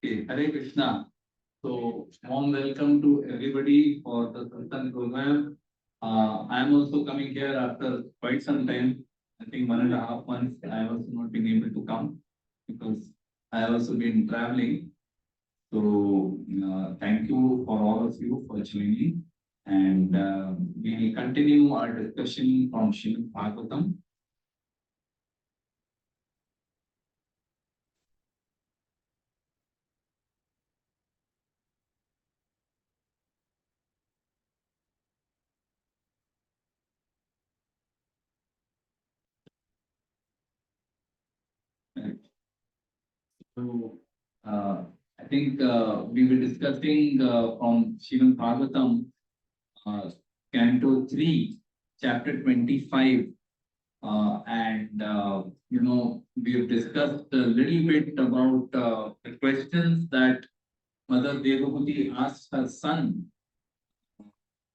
Okay, Hare Krishna. So, warm welcome to everybody for the Sanatana program. I am also coming here after quite some time. I think 1.5 months. I have also not been able to come because I have also been traveling. So, thank you for all of you for joining. And we will continue our discussion from Srimad Bhagavatam. So, I think we were discussing from Srimad Bhagavatam, Canto 3, Chapter 25. And, we've discussed a little bit about the questions that Mother Devahuti asked her son,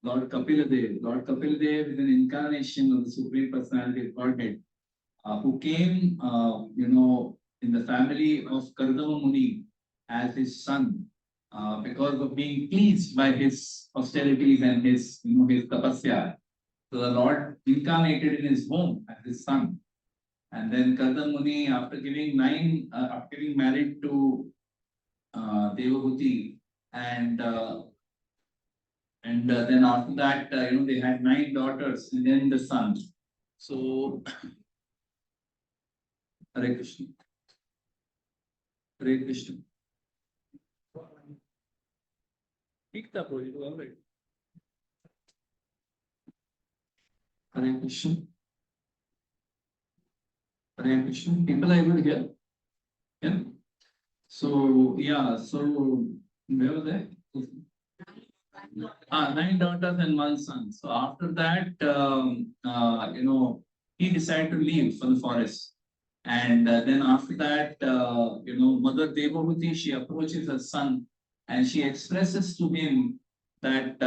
Lord Kapila Dev. Lord Kapila Dev is an incarnation of the Supreme Personality of Godhead, who came, in the family of Kardama Muni as his son, because of being pleased by his austerities and his tapasya. So the Lord incarnated in his home as his son. And then Kardama Muni, after giving married to Devahuti, and then after that, they had 9 daughters and then the son. So, Hare Krishna. Hare Krishna. Hare Krishna. Hare Krishna. People are able to hear? Yeah. So, where was I? 9 daughters and 1 son. So after that, he decided to leave for the forest. And then after that, Mother Devahuti, she approaches her son and she expresses to him that,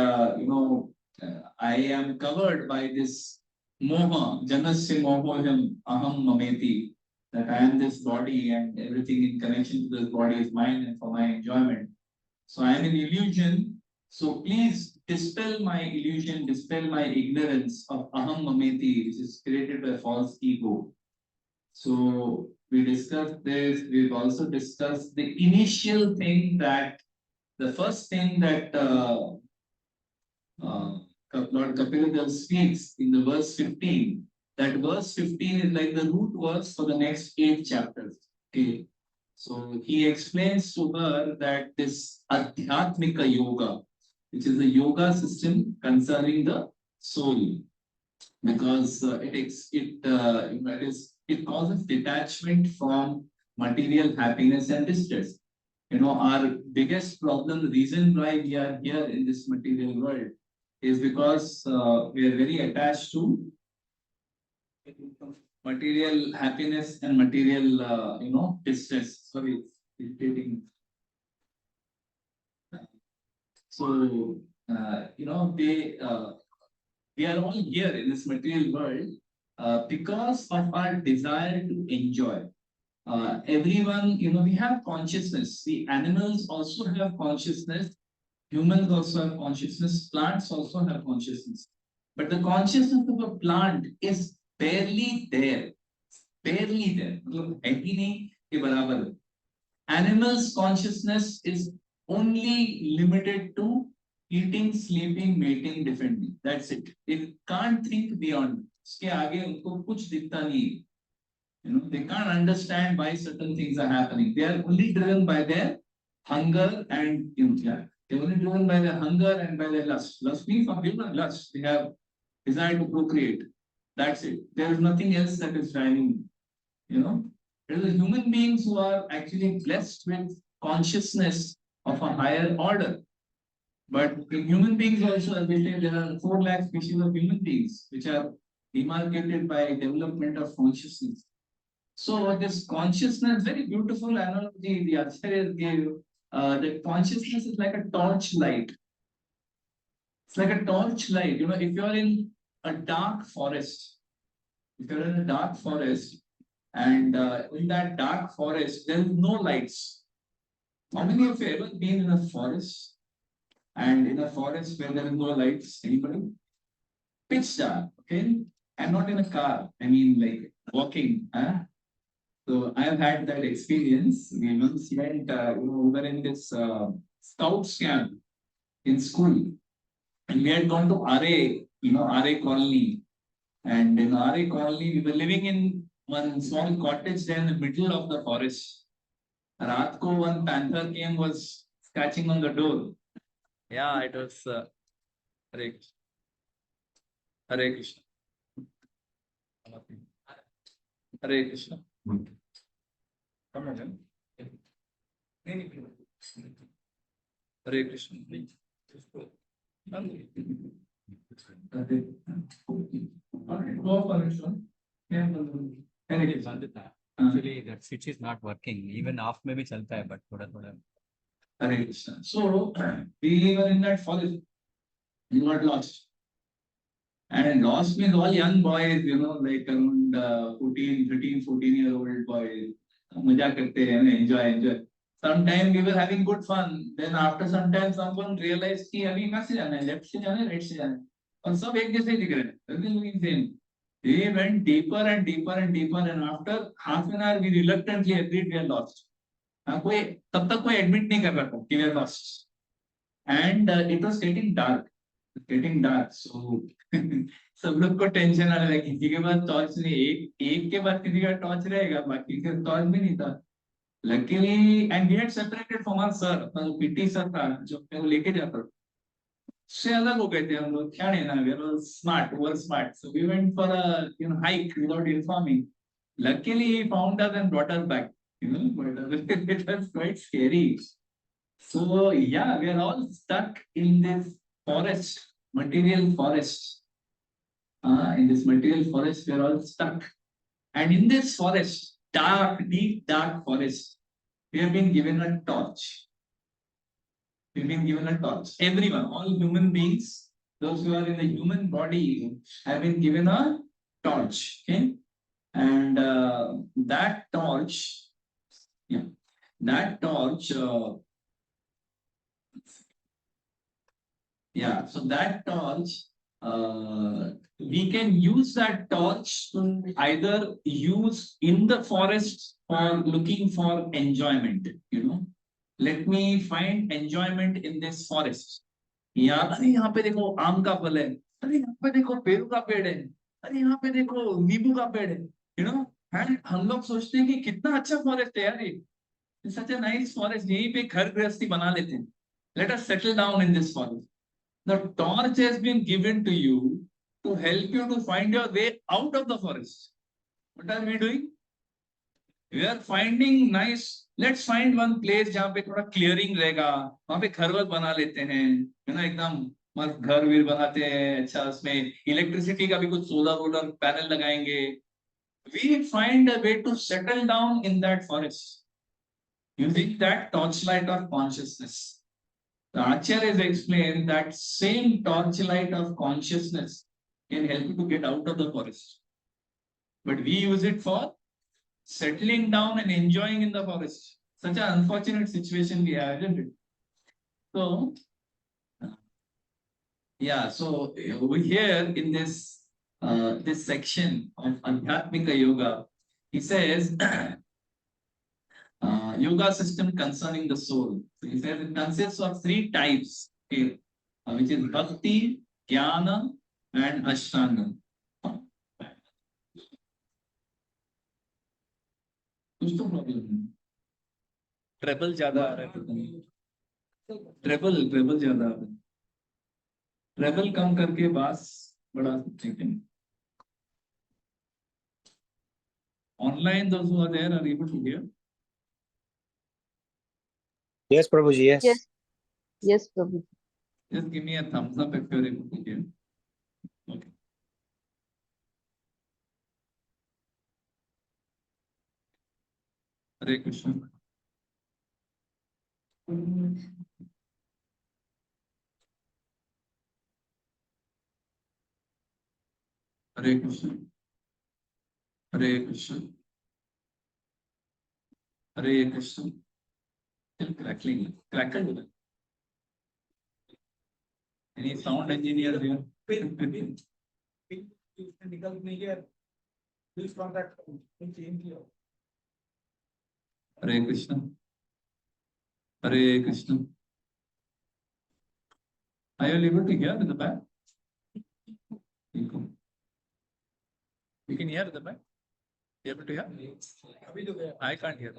I am covered by this moha, janasya mohoham aham mameti, that I am this body and everything in connection to this body is mine and for my enjoyment. So I am an illusion. So please dispel my illusion, dispel my ignorance of aham mameti, which is created by false ego. So we discussed this. We've also discussed the initial thing that the first thing that Lord Kapila Dev speaks in the verse 15. That verse 15 is like the root verse for the next 8 chapters. Okay. So he explains to her that this Adhyatmika yoga, which is a yoga system concerning the soul, because it causes detachment from material happiness and distress. Our biggest problem, the reason why we are here in this material world, is because we are very attached to material happiness and material, distress. Sorry, it's irritating. So, we are all here in this material world because of our desire to enjoy. Everyone, we have consciousness. The animals also have consciousness. Humans also have consciousness. Plants also have consciousness. But the consciousness of a plant is barely there. Barely there. Animals' consciousness is only limited to eating, sleeping, mating differently. That's it. It can't think beyond. उसके आगे उनको कुछ दिखता नहीं. They can't understand why certain things are happening. They are only driven by their hunger and they're only driven by their hunger and by their lust. Lust means for human lust. They have desire to procreate. That's it. There is nothing else that is driving. There are human beings who are actually blessed with consciousness of a higher order. But in human beings also, as we say, there are 4 lakh species of human beings which are demarcated by development of consciousness. So this consciousness, very beautiful analogy the Acharyas gave, that consciousness is like a torchlight. It's like a torchlight. If you're in a dark forest, and in that dark forest, there is no lights. How many of you ever been in a forest and in a forest where there is no lights? Anybody? Pitch dark, okay? I'm not in a car. I mean, like walking. Huh? So I've had that experience. We once went, we were in this scouts camp in school, and we had gone to RA, RA colony. And in RA colony, we were living in one small cottage there in the middle of the forest. Raat ko one panther came, was scratching on the door. Yeah, it was Hare Krishna. Hare Krishna. Hare Krishna. Come on. Hare Krishna. Actually, that switch is not working. Even off maybe chalta hai, but thoda thoda. Hare Krishna. So we were in that forest. We got lost. And lost means all young boys, like around 14, 13, 14-year-old boys. Maja karte hain, enjoy. Sometime we were having good fun. Then after some time, someone realized कि अभी कहाँ से जाना है, left से जाना है, right से जाना है. और सब एक जैसे ही दिख रहे हैं. Everything looking same. They went deeper and deeper and deeper, and after half an hour, we reluctantly agreed we are lost. कोई तब तक कोई admit नहीं कर रहा था कि we are lost. And it was getting dark. So सब लोग को टेंशन आने लगी. किसी के पास टॉर्च नहीं, एक के बाद किसी का टॉर्च रहेगा, बाकी का टॉर्च भी नहीं था. Luckily, and we had separated from our sir, PT sir था जो मेरे को लेके जाता था. उससे अलग हो गए थे हम लोग. क्या लेना, we were smart, over smart. So we went for a hike without informing. Luckily, he found us and brought us back. But it was quite scary. So yeah, we are all stuck in this forest, material forest. In this material forest, we are all stuck. And in this forest, dark, deep, dark forest, we have been given a torch. We've been given a torch. Everyone, all human beings, those who are in the human body, have been given a torch. Okay, and that torch, yeah, that torch. Yeah, so that torch, we can use that torch to either use in the forest or looking for enjoyment. Let me find enjoyment in this forest. अरे यहाँ पे देखो आम का फल है, अरे यहाँ पे देखो पेरू का पेड़ है, अरे यहाँ पे देखो नींबू का पेड़ है. एंड हम लोग सोचते हैं कि कितना अच्छा फॉरेस्ट है यार ये. सच ए नाइस फॉरेस्ट, यहीं पे घर गृहस्थी बना लेते हैं. Let us settle down in this forest. The torch has been given to you to help you to find your way out of the forest. What are we doing? We are finding nice. Let's find one place जहाँ पे थोड़ा clearing रहेगा, वहाँ पे घर वर बना लेते हैं, एकदम मस्त घर वीर बनाते हैं. अच्छा, उसमें इलेक्ट्रिसिटी का भी कुछ सोलर पैनल लगाएंगे. We find a way to settle down in that forest using that torchlight of consciousness. The Acharya has explained that same torchlight of consciousness can help you to get out of the forest. But we use it for settling down and enjoying in the forest. Such an unfortunate situation we have, isn't it? So, yeah, so over here in this this section of Adhyatmika Yoga, he says yoga system concerning the soul. So he says it consists of 3 types, okay, which is bhakti, jnana, and ashtanga. कुछ तो problem है. Treble ज्यादा आ रहा है, पता नहीं. Treble ज्यादा आ रहा है. ट्रेबल कम करके बास बढ़ा सकते हैं. Online, those who are there are able to hear. Yes, Prabhuji, yes. Yes, Prabhuji. Just give me a thumbs up if you're able to hear. Okay. Hare Krishna. Hare Krishna. Hare Krishna. Hare Krishna. Still crackling. Crackle. Any sound engineer here? निकल नहीं गया please contact change किया Hare Krishna. Hare Krishna. Are you able to hear in the back? You can hear in the back? You able to hear? अभी तो गया I can't hear.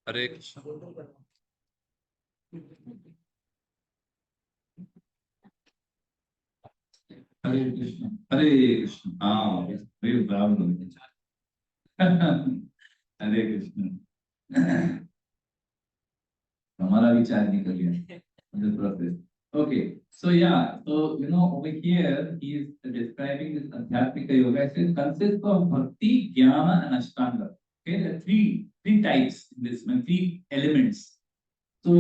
Hare Krishna. Hare Krishna. Hare Krishna. Ah, very bravo. Hare Krishna. हमारा भी charge निकल गया. The process. Okay, so yeah, so over here he is describing this Adhyatmika yoga. It says consists of bhakti, jnana, and ashtanga. Okay, there are three types in this one, three elements. So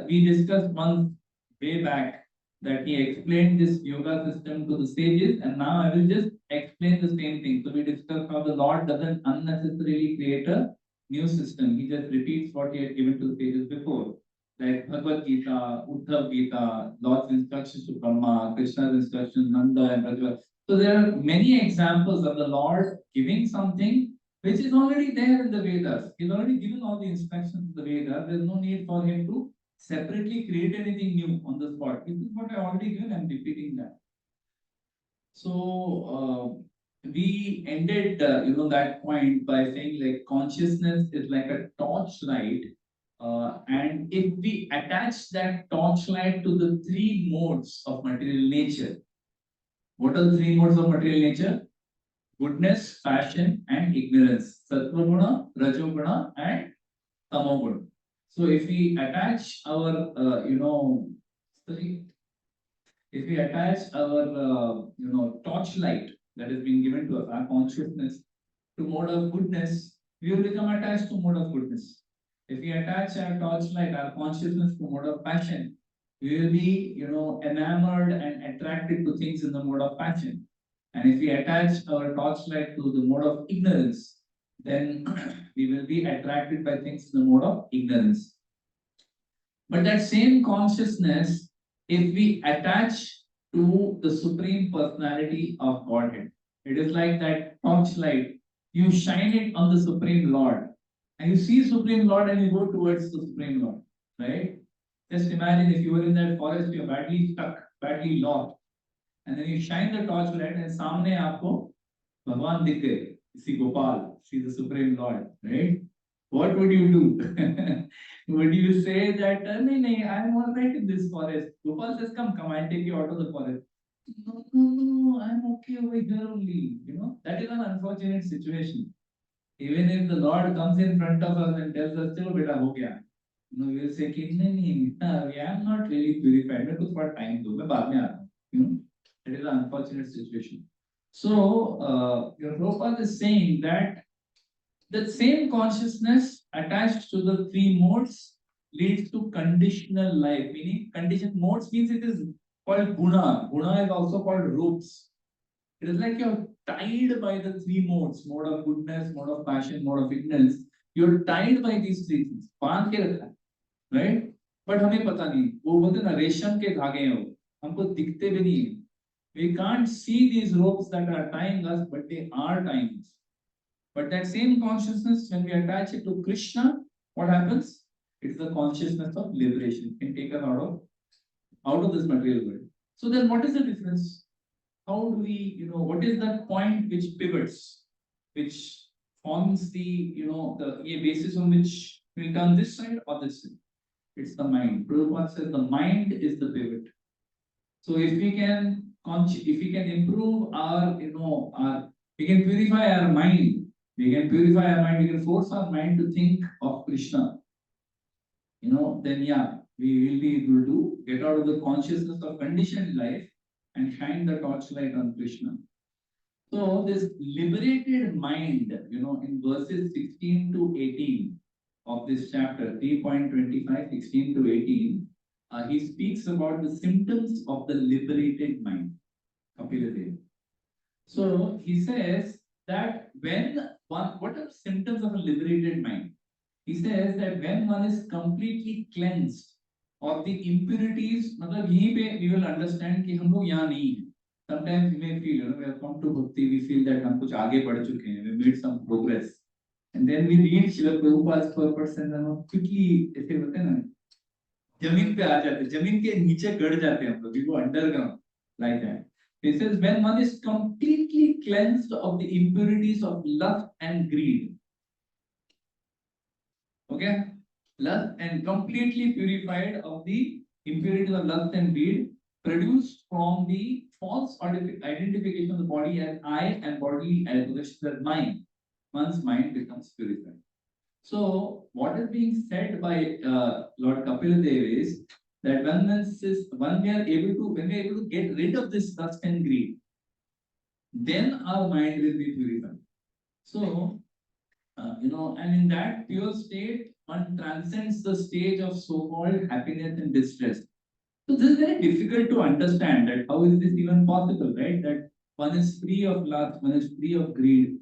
we discussed once way back that he explained this yoga system to the sages, and now I will just explain the same thing. So we discussed how the Lord doesn't unnecessarily create a new system. He just repeats what he had given to the sages before. Like Bhagavad Gita, Uddhav Gita, Lord's instructions to Brahma, Krishna's instructions, Nanda and Rajva. So there are many examples of the Lord giving something which is already there in the Vedas. He's already given all the instructions in the Vedas. There's no need for him to separately create anything new on the spot. This is what I already given, I'm repeating that. So we ended that point by saying like consciousness is like a torchlight. And if we attach that torchlight to the three modes of material nature, what are the three modes of material nature? Goodness, passion, and ignorance. Sattva guna, rajoguna, and tamoguna. So if we attach our, if we attach our, torchlight that has been given to us, our consciousness, to mode of goodness, we will become attached to mode of goodness. If we attach our torchlight, our consciousness to mode of passion, we will be, enamored and attracted to things in the mode of passion. And if we attach our torchlight to the mode of ignorance, then we will be attracted by things in the mode of ignorance. But that same consciousness, if we attach to the Supreme Personality of Godhead, it is like that torchlight. You shine it on the Supreme Lord, and you see Supreme Lord, and you go towards the Supreme Lord, right? Just imagine if you were in that forest, you're badly stuck, badly lost, and then you shine the torchlight, and सामने आपको भगवान दिख गए, see Gopal, see the Supreme Lord, right? What would you do? Would you say that, no, I'm all right in this forest? Gopal says, come, I'll take you out of the forest. No, I'm okay over here only. That is an unfortunate situation. Even if the Lord comes in front of us and tells us, chalo beta ho gaya. We will say, I am not really purified. Mere ko thoda time do. Main baad mein aata hu. That is an unfortunate situation. So, Prabhupada is saying that the same consciousness attached to the three modes leads to conditional life. Meaning, condition modes means it is called guna. Guna is also called roops. It is like you're tied by the three modes: mode of goodness, mode of passion, mode of ignorance. You're tied by these three things. बांध के रखा है, right? But हमें पता नहीं. वो बोलते ना रेशम के धागे हैं वो. हमको दिखते भी नहीं हैं. We can't see these ropes that are tying us, but they are tying us. But that same consciousness, when we attach it to Krishna, what happens? It's the consciousness of liberation. It can take us out of this material world. So then what is the difference? How do we, what is that point which pivots, which forms the, the basis on which we turn this side or this side? It's the mind. Prabhupada says the mind is the pivot. So if we can improve our, we can purify our mind. We can force our mind to think of Krishna. Then yeah, we will be able to get out of the consciousness of conditioned life and shine the torchlight on Krishna. So this liberated mind, in verses 16 to 18 of this chapter, 3.25, 16 to 18, he speaks about the symptoms of the liberated mind. Kapila Dev. So he says that when one, what are symptoms of a liberated mind? He says that when one is completely cleansed of the impurities, मतलब यहीं पे we will understand कि हम लोग यहाँ नहीं हैं. Sometimes we may feel, we have come to bhakti, we feel that हम कुछ आगे बढ़ चुके हैं, we made some progress, and then we read Srila Prabhupada's purpose and then quickly ऐसे होते हैं ना, जमीन पे आ जाते हैं, जमीन के नीचे गड़ जाते हैं हम लोग, we go underground like that. He says when one is completely cleansed of the impurities of lust and greed. Okay, lust and completely purified of the impurities of lust and greed produced from the false identification of the body as I and bodily as mind. One's mind becomes purified. So, what is being said by Lord Kapila Dev is that when we are able to get rid of this lust and greed, then our mind will be purified. So, and in that pure state, one transcends the stage of so-called happiness and distress. So this is very difficult to understand that how is this even possible, right? That one is free of lust, one is free of greed.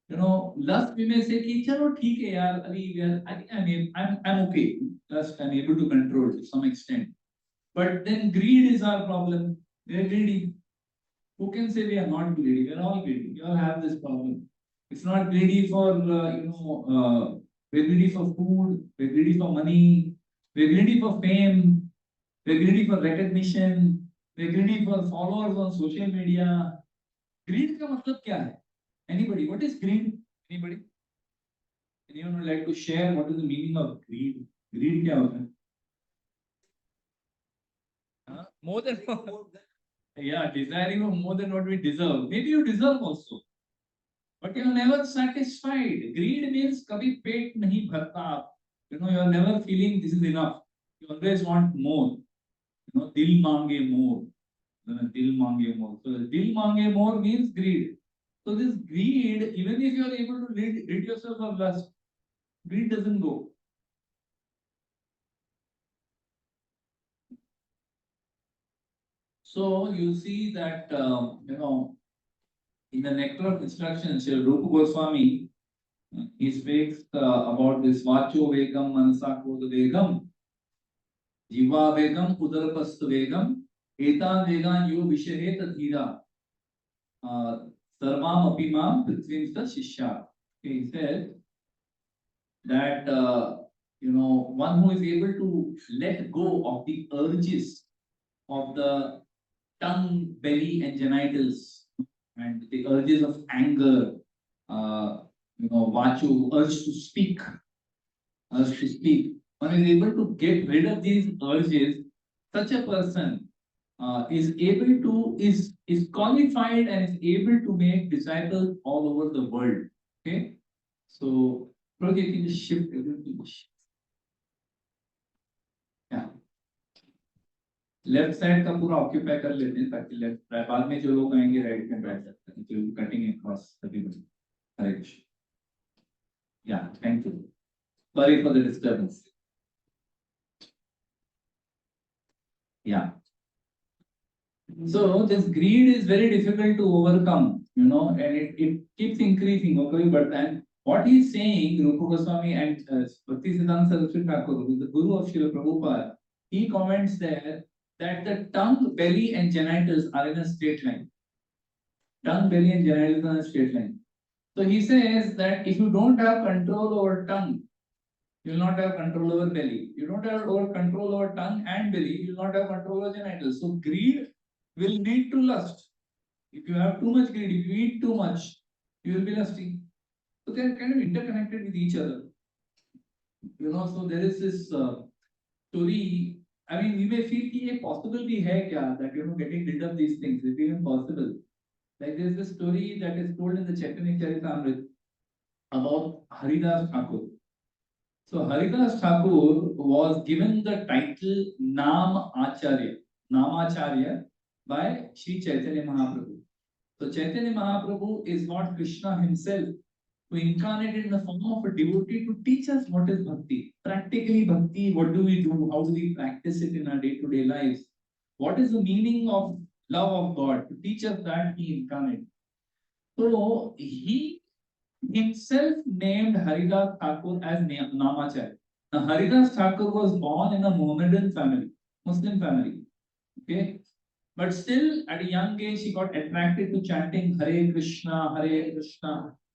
Lust we may say कि चलो ठीक है यार, I think I'm okay. Lust I'm able to control to some extent. But then greed is our problem. We are greedy. Who can say we are not greedy? We are all greedy. We all have this problem. It's not greedy for we're greedy for food, we're greedy for money, we're greedy for fame, we're greedy for recognition, we're greedy for followers on social media. Greed का मतलब क्या है? Anybody? What is greed? Anybody? Anyone would like to share what is the meaning of greed? Greed क्या होता है? More than yeah, desiring of more than what we deserve. Maybe you deserve also. But you are never satisfied. Greed means kabhi pet nahi bharta. You are never feeling this is enough. You always want more. Dil mange more. Dil mange more. So dil mange more means greed. So this greed, even if you are able to rid yourself of lust, greed doesn't go. So you see that in the Nectar of Instructions, Sri Rupa Goswami, he speaks about this Vacho Vegam, Manasa Koda Vegam, Jiva Vegam, Udarpastu Vegam, Etan Vegan Yo Vishaheta Dhira, Sarvam Apimam Prithvimsta Shishya. He said that one who is able to let go of the urges of the tongue, belly, and genitals, and the urges of anger, vachu, urge to speak, One is able to get rid of these urges. Such a person is able to is qualified and is able to make disciples all over the world. Okay, so Prabhu, can just shift everything. Yeah. Left side का पूरा occupy कर लेते हैं ताकि left बाद में जो लोग आएंगे राइट में बैठ सकते हैं जो कटिंग अक्रॉस एवरीबॉडी हरे कृष्ण या thank you sorry for the disturbance या so this greed is very difficult to overcome and it keeps increasing okay but then what he is saying Rupa Goswami and Bhakti Siddhanta Saraswati Thakur who is the guru of Srila Prabhupada he comments there that the tongue, belly, and genitals are in a straight line. Tongue, belly, and genitals are in a straight line. So he says that if you don't have control over tongue, you will not have control over belly. You don't have control over tongue and belly, you will not have control over genitals. So greed will lead to lust. If you have too much greed, if you eat too much, you will be lusty. So they are kind of interconnected with each other. So there is this story. I mean, we may feel कि ये possible भी है क्या that getting rid of these things is even possible. Like there is this story that is told in the Chaitanya Charitamrita about Haridas Thakur. So Haridas Thakur was given the title Namacharya by Sri Chaitanya Mahaprabhu. So Chaitanya Mahaprabhu is not Krishna himself. who incarnated in the form of a devotee to teach us what is bhakti. Practically, bhakti, what do we do? How do we practice it in our day-to-day lives? What is the meaning of love of God? To teach us that he incarnated. So he himself named Haridas Thakur as Namacharya. Now, Haridas Thakur was born in a Mohammedan family, Muslim family. Okay. But still, at a young age, he got attracted to chanting Hare Krishna,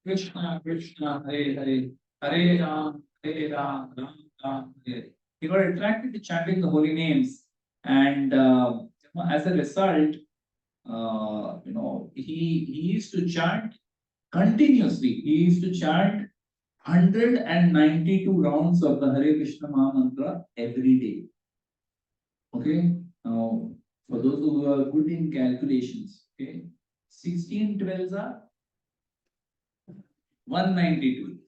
Krishna Krishna, Hare Hare, Hare Ram, Ram Ram, Hare Hare. He got attracted to chanting the holy names, and as a result, he used to chant continuously. He used to chant 192 rounds of the Hare Krishna Maha Mantra every day. Okay. Now, for those who are good in calculations, okay, 16 12s are 192.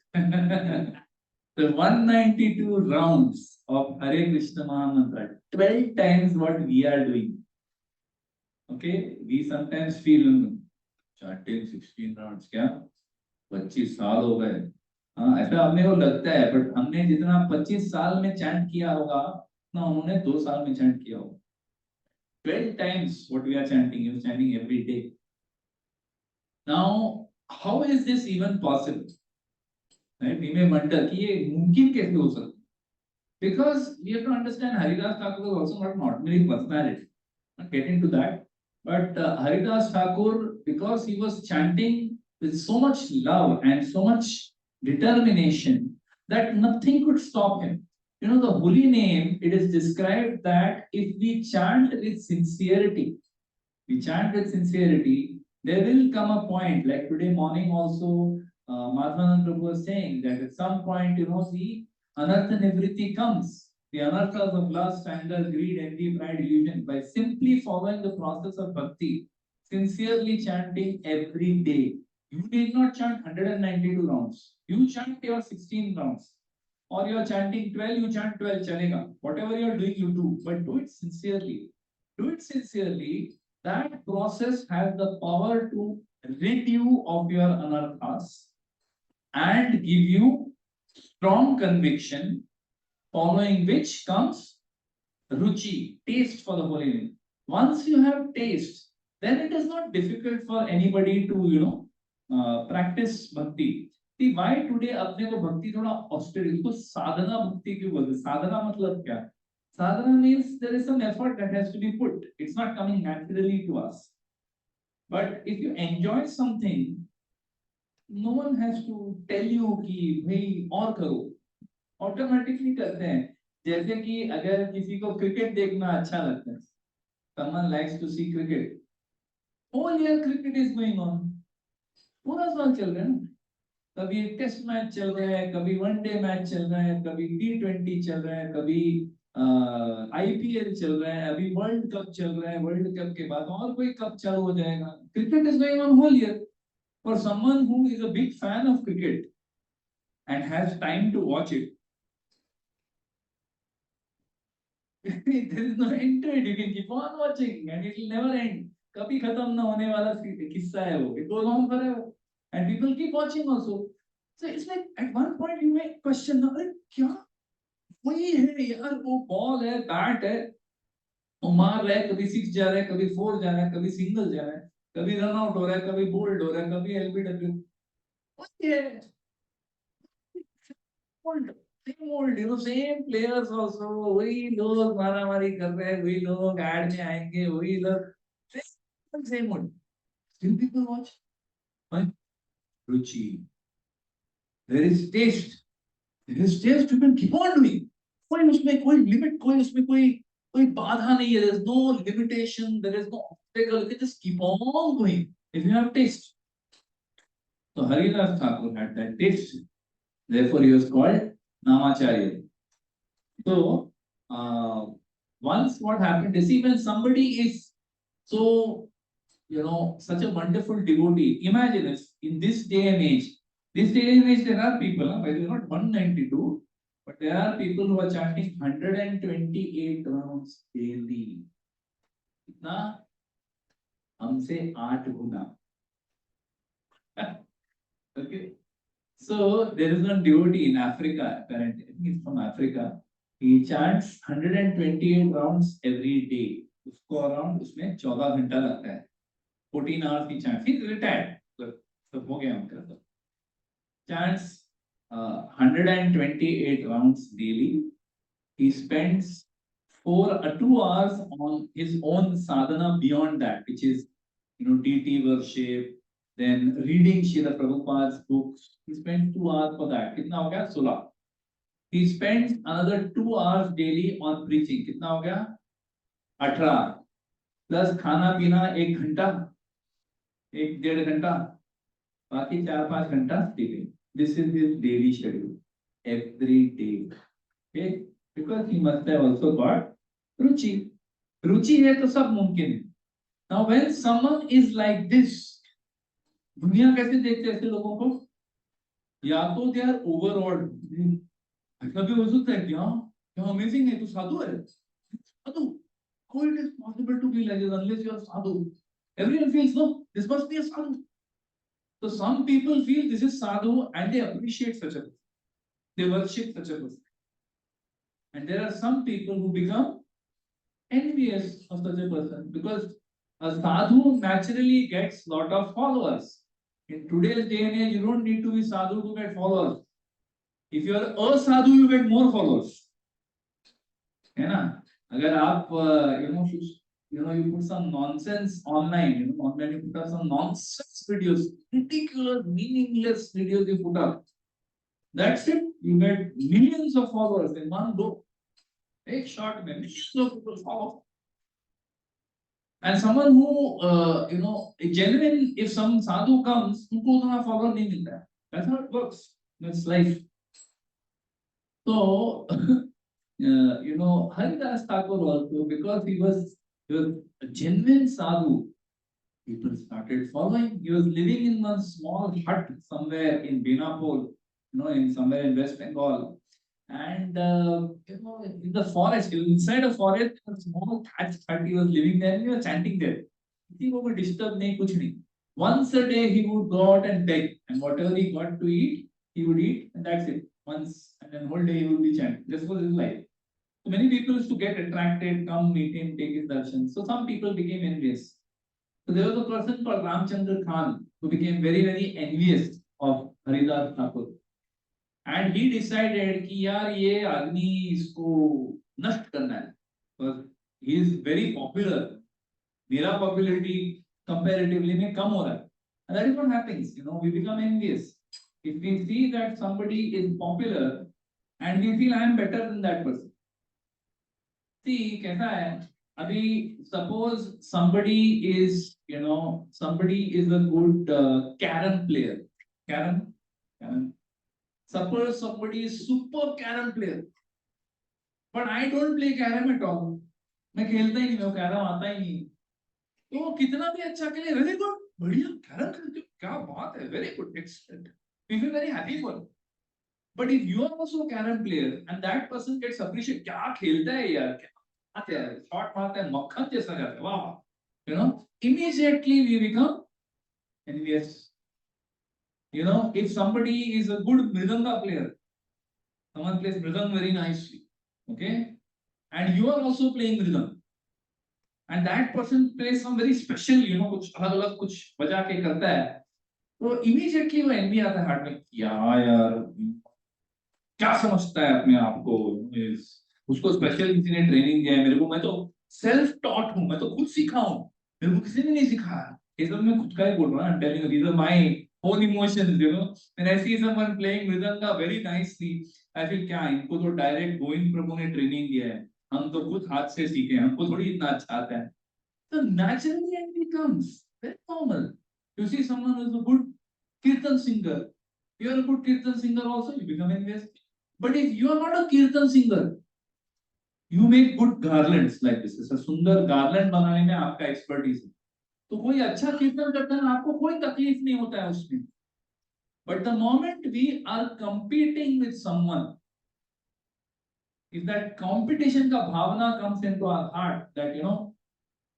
The 192 rounds of Hare Krishna Maha Mantra, 12 times what we are doing. Okay, we sometimes feel chanting 16 rounds, क्या 25 साल हो गए. हाँ, ऐसा हमने को लगता है, बट हमने जितना 25 साल में चैंट किया होगा ना उन्होंने 2 साल में चैंट किया होगा. 12 times what we are chanting, you are chanting every day. Now, how is this even possible? Right? We may wonder कि ये मुमकिन कैसे हो सकता है? Because we have to understand Haridas Thakur was also not an ordinary personality. Not getting to that, but Haridas Thakur, because he was chanting with so much love and so much determination that nothing could stop him. You know, the holy name, it is described that if we chant with sincerity, there will come a point, like today morning also, Madhavanand Prabhu was saying that at some point, the anartha nivritti comes. The anarthas of lust, anger, greed, envy, pride, illusion, by simply following the process of bhakti, sincerely chanting every day. You need not chant 192 rounds. You chant your 16 rounds. Or you are chanting 12, you chant 12, chalega. Whatever you are doing, you do. But do it sincerely. Do it sincerely. That process has the power to rid you of your anarthas and give you strong conviction, following which comes ruchi, taste for the holy name. Once you have taste, then it is not difficult for anybody to, practice bhakti. See, why today अपने को भक्ति थोड़ा austerity, इसको साधना भक्ति क्यों बोलते हैं? साधना मतलब क्या? Sadhana means there is some effort that has to be put. It's not coming naturally to us. But if you enjoy something, no one has to tell you कि भाई और करो. Automatically करते हैं. जैसे कि अगर किसी को क्रिकेट देखना अच्छा लगता है, someone likes to see cricket. Whole year cricket is going on. पूरा साल चल रहा है ना. कभी टेस्ट मैच चल रहा है, कभी वनडे मैच चल रहा है, कभी T20 चल रहा है, कभी IPL चल रहा है, अभी वर्ल्ड कप चल रहा है, वर्ल्ड कप के बाद और कोई कप चालू हो जाएगा. Cricket is going on whole year. For someone who is a big fan of cricket and has time to watch it, there is no end to it. You can keep on watching and it will never end. कभी खत्म ना होने वाला किस्सा है वो. It goes on forever. And people keep watching also. So it's like at one point you may question, अरे क्या वही है यार, वो बॉल है, बैट है, वो मार रहा है, कभी 6 जा रहा है, कभी 4 जा रहा है, कभी सिंगल जा रहा है, कभी रन आउट हो रहा है, कभी बोल्ड हो रहा है, कभी LBW. वही है. Same old, same players also. वही लोग मारामारी कर रहे हैं, वही लोग ऐड में आएंगे, वही लोग same old. Still people watch. Why? Ruchi. There is taste. There is taste. You can keep on doing. कोई उसमें कोई limit, कोई उसमें कोई बाधा नहीं है. There is no limitation. There is no obstacle. You can just keep on going if you have taste. So Haridas Thakur had that taste. Therefore, he was called Namacharya. So, once what happened is, when somebody is so, such a wonderful devotee, imagine if in this day and age, there are people, by the way, not 192, but there are people who are chanting 128 rounds daily. कितना? हमसे 8 गुना. Okay. So there is one devotee in Africa, apparently. He's from Africa. He chants 128 rounds every day. उसको around उसमें 14 घंटा लगता है. 14 hours he chants. He's retired. सब हो गया उनका सब. Chants 128 rounds daily. He spends 2 hours on his own sadhana beyond that, which is, deity worship, then reading Srila Prabhupada's books. He spends 2 hours for that. कितना हो गया? 16. He spends another 2 hours daily on preaching. कितना हो गया? 18. Plus खाना पीना 1 घंटा, 1-1.5 घंटा, बाकी 4-5 घंटा sleeping. This is his daily schedule every day. Okay, because he must have also got ruchi. Ruchi है तो सब मुमकिन है. Now when someone is like this, दुनिया कैसे देखते हैं ऐसे लोगों को? या तो they are overawed. ऐसा भी हो सकता है क्या? क्या amazing है, तू साधु है? साधु? How it is possible to be like this unless you are sadhu? Everyone feels no, this must be a sadhu. So some people feel this is sadhu and they appreciate such a person. They worship such a person. And there are some people who become envious of such a person because a sadhu naturally gets lot of followers. In today's day and age, you don't need to be sadhu to get followers. If you are a sadhu, you get more followers. है ना? अगर आप you put some nonsense online, online you put up some nonsense videos, ridiculous, meaningless videos you put up. That's it. You get millions of followers in one go. Take short millions of people follow. And someone who, genuine, if some sadhu comes, उनको उतना follower नहीं मिलता है. That's how it works. That's life. So, Haridas Thakur also, because he was a genuine sadhu, people started following. He was living in one small hut somewhere in Benapur, somewhere in West Bengal. And in the forest, inside a forest, a small thatched hut, he was living there and he was chanting there. He would disturb nahi, kuch nahi. Once a day he would go out and beg, and whatever he got to eat, he would eat, and that's it. Once, and then whole day he would be chanting. This was his life. So many people used to get attracted, come meet him, take his darshan. So some people became envious. So there was a person called Ramchandra Khan who became very, very envious of Haridas Thakur. And he decided कि यार ये आदमी इसको नष्ट करना है. Because he is very popular. मेरा popularity comparatively में कम हो रहा है. And that is what happens. We become envious. If we see that somebody is popular and we feel I am better than that person. See, कैसा है? Abhi, suppose somebody is a good carom player. Carom. Suppose somebody is super carom player. But I don't play carom at all. मैं खेलता ही नहीं, मेरे को carom आता ही नहीं. तो वो कितना भी अच्छा खेले, very good, बढ़िया carom खेलते हो, क्या बात है, very good, excellent. We feel very happy for him. But if you are also a carom player and that person gets appreciated, क्या खेलता है यार, shot मारता है, मक्खन जैसा जाता है, wow. Immediately we become envious. If somebody is a good mridanga player, someone plays mridang very nicely, okay, and you are also playing mridang, and that person plays some very special, कुछ अलग-अलग कुछ बजा के करता है, तो immediately वो envy आता है heart में, यार क्या समझता है अपने आप को, उसको स्पेशल किसी ने ट्रेनिंग दिया है, मेरे को, मैं तो सेल्फ टॉट हूँ, मैं तो खुद सीखा हूँ, मेरे को किसी ने नहीं सिखाया. ये सब मैं खुद का ही बोल रहा हूँ. I'm telling you, these are my own emotions, when I see someone playing mridanga very nicely, I feel क्या इनको तो डायरेक्ट गोविंद प्रभु ने ट्रेनिंग दिया है, हम तो खुद हाथ से सीखे हैं, हमको थोड़ी इतना अच्छा आता है. So naturally envy comes, very normal. You see someone who is a good kirtan singer, you are a good kirtan singer also, you become envious. But if you are not a kirtan singer, you make good garlands like this. ऐसा सुंदर garland बनाने में आपका expertise है. तो कोई अच्छा कीर्तन करता है, आपको कोई तकलीफ नहीं होता है उसमें. But the moment we are competing with someone, if that competition का भावना comes into our heart, that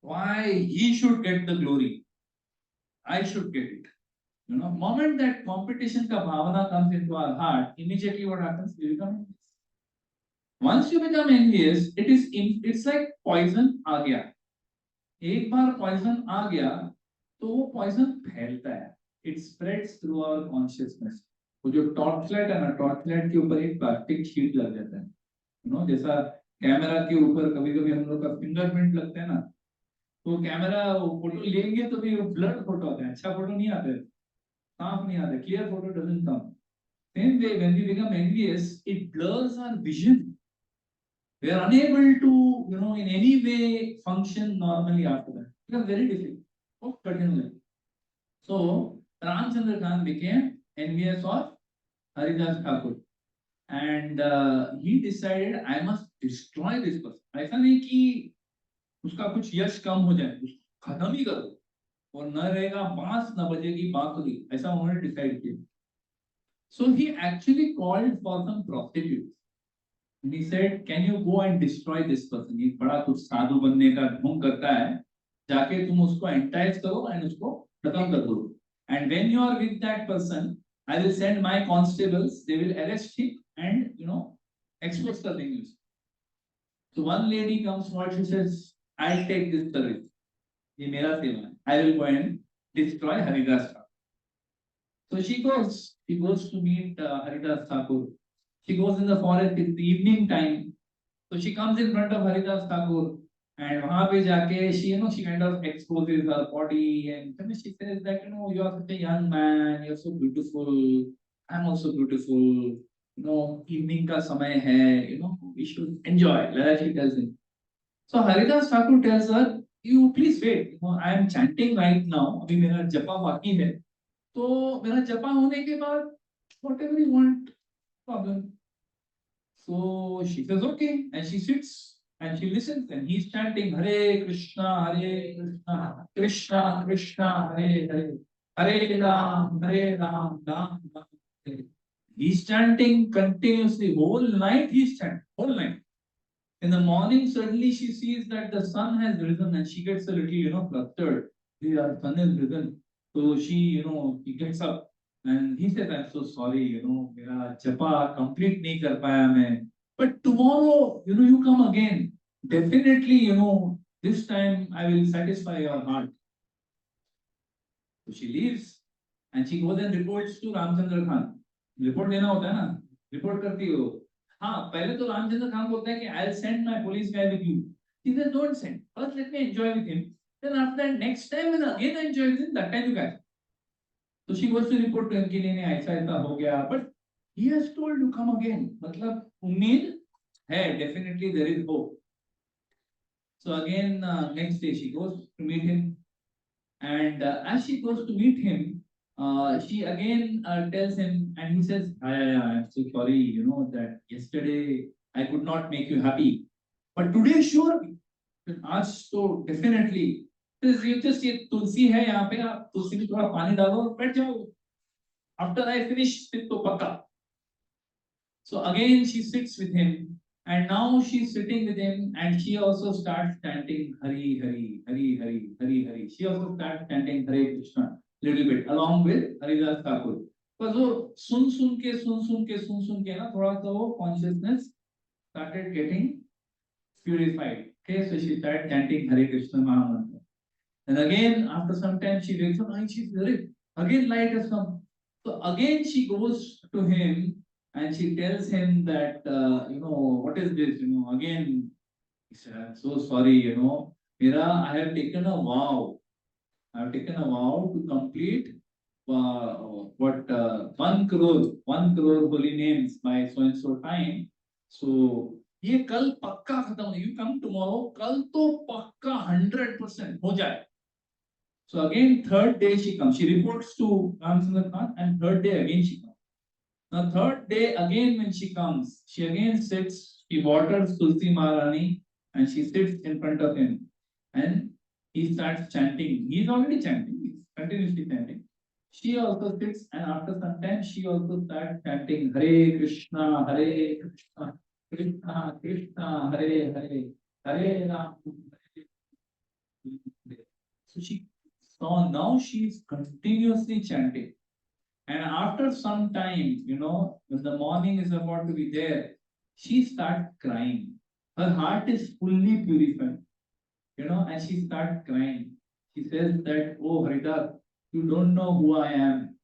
why he should get the glory, I should get it. You know, moment that competition ka bhavana comes into our heart, immediately what happens? We become envious. Once you become envious, it's like poison आ गया. एक बार poison आ गया, तो वो poison फैलता है. It spreads through our consciousness. वो जो torchlight है ना, torchlight के ऊपर एक plastic sheet लग जाता है. You know, जैसा कैमरा के ऊपर कभी-कभी हम लोग का फिंगरप्रिंट लगता है ना, तो कैमरा फोटो लेंगे तो भी ब्लर फोटो आता है, अच्छा फोटो नहीं आता है, साफ नहीं आता है, clear photo doesn't come. Same way, when we become envious, it blurs our vision. We are unable to, you know, in any way function normally after that. It was very difficult. Oh, continually. So, Ramchandra Khan became envious of Haridas Thakur. And he decided, I must destroy this person. ऐसा नहीं कि उसका कुछ यश कम हो जाए, उसको खत्म ही करो. और न रहेगा बांस न बजेगी बांसुरी, ऐसा उन्होंने डिसाइड किया. So he actually called for some prostitutes. And he said, can you go and destroy this person? ये बड़ा कुछ साधु बनने का ढोंग करता है, जाके तुम उसको entice करो and उसको खत्म कर दो. And when you are with that person, I will send my constables. They will arrest him and, you know, expose कर देंगे उसको. So one lady comes forward, she says, I'll take this service. ये मेरा सेवा है. I will go and destroy Haridas Thakur. So she goes to meet Haridas Thakur. She goes in the forest, it's the evening time. So she comes in front of Haridas Thakur and वहाँ पे जाके she kind of exposes her body and she says that, you are such a young man, you're so beautiful, I'm also beautiful, evening का समय है, we should enjoy, like that she tells him. So Haridas Thakur tells her, you please wait, I am chanting right now, अभी मेरा जपा बाकी है, तो मेरा जपा होने के बाद whatever you want, problem. So she says okay, and she sits and she listens, and he's chanting Hare Krishna, Krishna Krishna, Hare Hare, Hare Ram, Ram Ram. Hare. He's chanting continuously whole night. He's chanting whole night. In the morning, suddenly she sees that the sun has risen, and she gets a little, flustered. The sun has risen, so she gets up. And he said, I'm so sorry, मेरा जपा complete नहीं कर पाया मैं. But tomorrow, you come again. Definitely, this time I will satisfy your heart. So she leaves and she goes and reports to Ramchandra Khan. Report देना होता है ना? Report करती हो. हाँ, पहले तो रामचंद्र खान बोलता है कि I'll send my police guy with you. He says, don't send. First, let me enjoy with him. Then after that, next time when again I enjoy with him, that time you guys. So she goes to report to him कि नहीं ऐसा ऐसा हो गया, but he has told to come again. मतलब उम्मीद है, definitely there is hope. So again, next day she goes to meet him, and as she goes to meet him, she again tells him, and he says, I'm so sorry, that yesterday I could not make you happy, but today sure, आज तो definitely. You just ये तुलसी है यहाँ पे, आप तुलसी में थोड़ा पानी डालो और बैठ जाओ. After I finish, फिर तो पक्का. So again she sits with him, and now she's sitting with him, and she also starts chanting Hari Hari Hari Hari Hari Hari. She also starts chanting Hare Krishna little bit along with Haridas Thakur. Because वो सुन के ना थोड़ा सा वो consciousness started getting purified. Okay, so she started chanting Hare Krishna Mahamantra. And again, after some time, she wakes up and she's very, again light has come. So again, she goes to him and she tells him that, what is this? Again, he said, I'm so sorry, Mira, I have taken a vow. I have taken a vow to complete 1 crore holy names by so and so time. So, ये कल पक्का खत्म. You come tomorrow, कल तो पक्का 100% हो जाए. So again, third day she comes. She reports to Ramchandra Khan, and third day again she comes. Now third day again when she comes, she again sits. She waters Tulsi Maharani, and she sits in front of him, and he starts chanting. He is already chanting. He's continuously chanting. She also sits, and after some time, she also starts chanting Hare Krishna, Krishna Krishna, Hare Hare, Hare Ram, Hare Ram. So now she is continuously chanting. And after some time, when the morning is about to be there, she starts crying. Her heart is fully purified, and she starts crying. She says that, oh Haridas, you don't know who I am.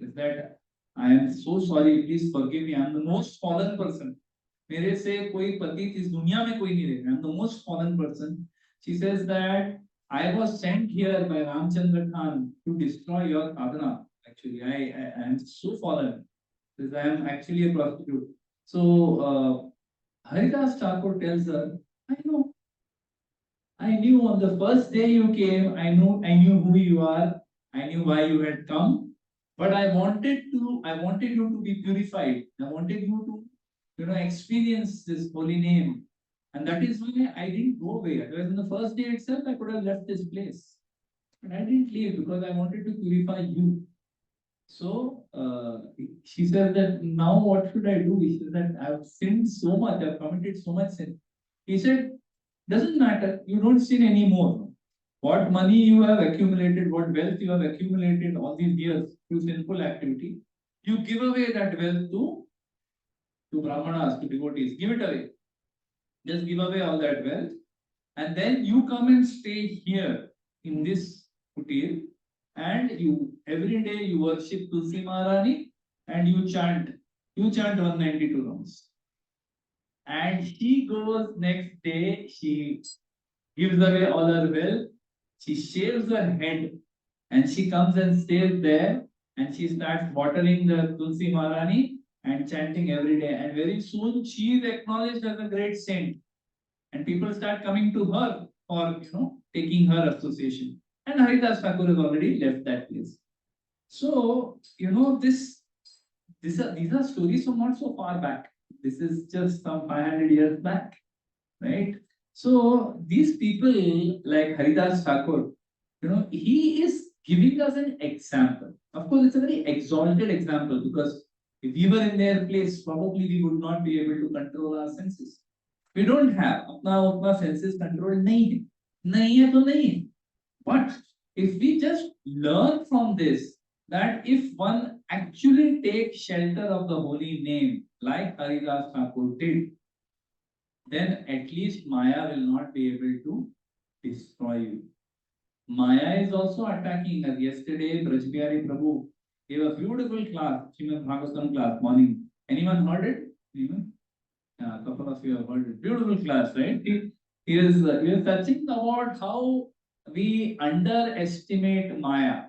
Is that I am so sorry, please forgive me. I am the most fallen person. मेरे से कोई पतित इस दुनिया में कोई नहीं रहेगा. I am the most fallen person. She says that I was sent here by Ramchandra Khan to destroy your sadhana. Actually, I am so fallen because I am actually a prostitute. So Haridas Thakur tells her, I knew on the first day you came, I knew who you are, I knew why you had come, but I wanted you to be purified. I wanted you to, experience this holy name. And that is why I didn't go away. Otherwise, on the first day itself, I could have left this place. But I didn't leave because I wanted to purify you. So she said that now what should I do? He said that I've sinned so much, I've committed so much sin. He said, doesn't matter, you don't sin anymore. What money you have accumulated, what wealth you have accumulated all these years through sinful activity, you give away that wealth to brahmanas, to devotees. Give it away. Just give away all that wealth. And then you come and stay here in this kutir, and you every day you worship Tulsi Maharani and you chant 192 rounds. And she goes next day, she gives away all her wealth, she shaves her head, and she comes and stays there, and she starts watering the Tulsi Maharani and chanting every day. And very soon she is acknowledged as a great saint. And people start coming to her for taking her association. And Haridas Thakur has already left that place. So, these are stories from not so far back. This is just some 500 years back, right? So these people like Haridas Thakur, he is giving us an example. Of course, it's a very exalted example because if we were in their place, probably we would not be able to control our senses. We don't have अपना senses control नहीं है तो नहीं है. But if we just learn from this, that if one actually takes shelter of the holy name, like Haridas Thakur did, then at least Maya will not be able to destroy you. Maya is also attacking us. Yesterday, Brajbihari Prabhu gave a beautiful class, Srimad Bhagavatam class, morning. Anyone heard it? Anyone? Yeah, a couple of you have heard it. Beautiful class, right? He is touching about how we underestimate Maya.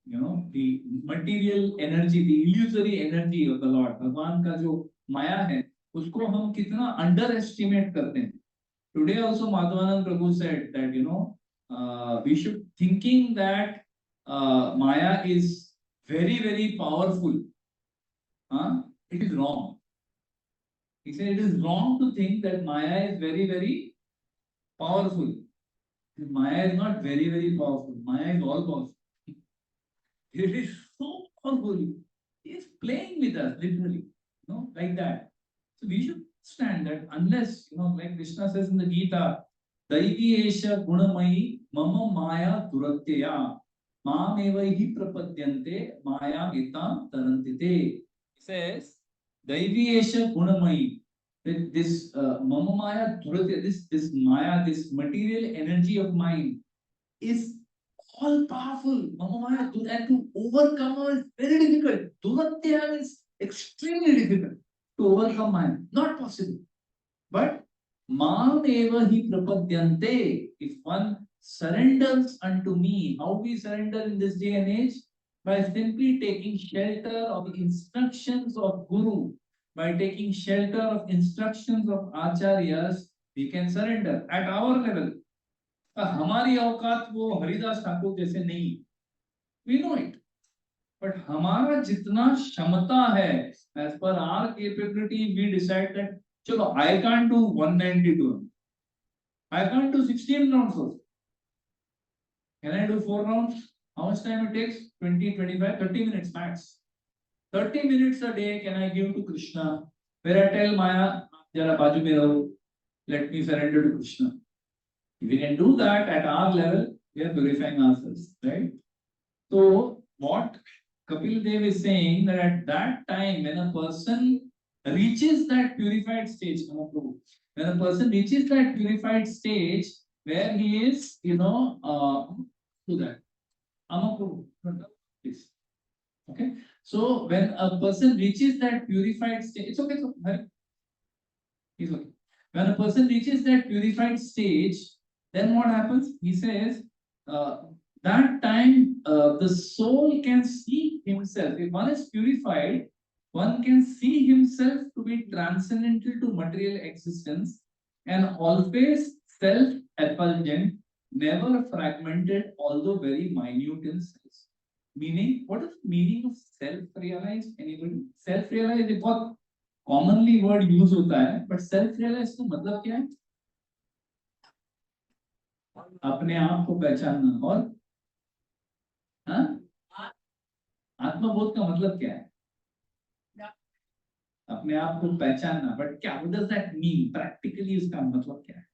The material energy, the illusory energy of the Lord. भगवान का जो माया है, उसको हम कितना underestimate करते हैं. Today also Madhavanand Prabhu said that we should thinking that Maya is very very powerful. It is wrong. He said it is wrong to think that Maya is very very powerful. Maya is not very very powerful. Maya is all powerful. It is so powerful. He is playing with us literally, like that. So we should understand that unless, like Krishna says in the Gita, Daivi Esha Gunamayi Mama Maya Duratya Mam Evahi Prapadyante Maya Itam Tarantite. He says, Daivi Esha Gunamayi. This Mama Maya Duratya, this Maya, this material energy of mind is all powerful. Mama Maya, and to overcome her is very difficult. Duratya is extremely difficult to overcome Maya. Not possible. But Mam eva hi prapadyante. If one surrenders unto me, how we surrender in this day and age? By simply taking shelter of the instructions of Guru, by taking shelter of instructions of Acharyas, we can surrender at our level. हमारी औकात वो हरिदास ठाकुर जैसे नहीं, we know it, but हमारा जितना क्षमता है, as per our capability, we decide that चलो I can't do 192, I can't do 16 rounds also. Can I do 4 rounds? How much time it takes? 20, 25, 30 minutes max. 30 minutes a day can I give to Krishna, where I tell Maya, jara baaju mein raho, let me surrender to Krishna. If we can do that at our level, we are purifying ourselves, right? So what Kapila Dev is saying that at that time, when a person reaches that purified stage, when a person reaches that purified stage where he is, to that. Amaprabhu, please. Okay. So when a person reaches that purified stage, it's okay. So, he's okay. When a person reaches that purified stage, then what happens? He says, that time the soul can see himself. If one is purified, one can see himself to be transcendental to material existence and always self-effulgent, never fragmented, although very minute in size. Meaning, what is the meaning of self-realized? Anybody? Self-realized is what commonly word use होता है, but self-realized का मतलब क्या है? अपने आप को पहचानना और आत्मबोध का मतलब क्या है? अपने आप को पहचानना, but क्या? What does that mean? Practically इसका मतलब क्या है?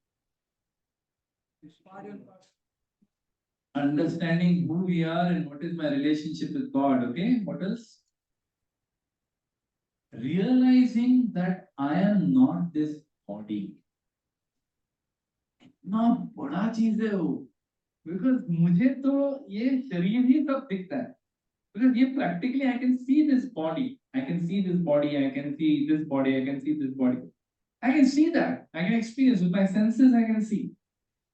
Understanding who we are and what is my relationship with God. Okay, what else? Realizing that I am not this body. इतना बड़ा चीज है वो, because मुझे तो ये शरीर ही सब दिखता है. Because ये practically I can see this body, I can see this body, I can see this body, I can see this body. I can see that, I can experience with my senses, I can see.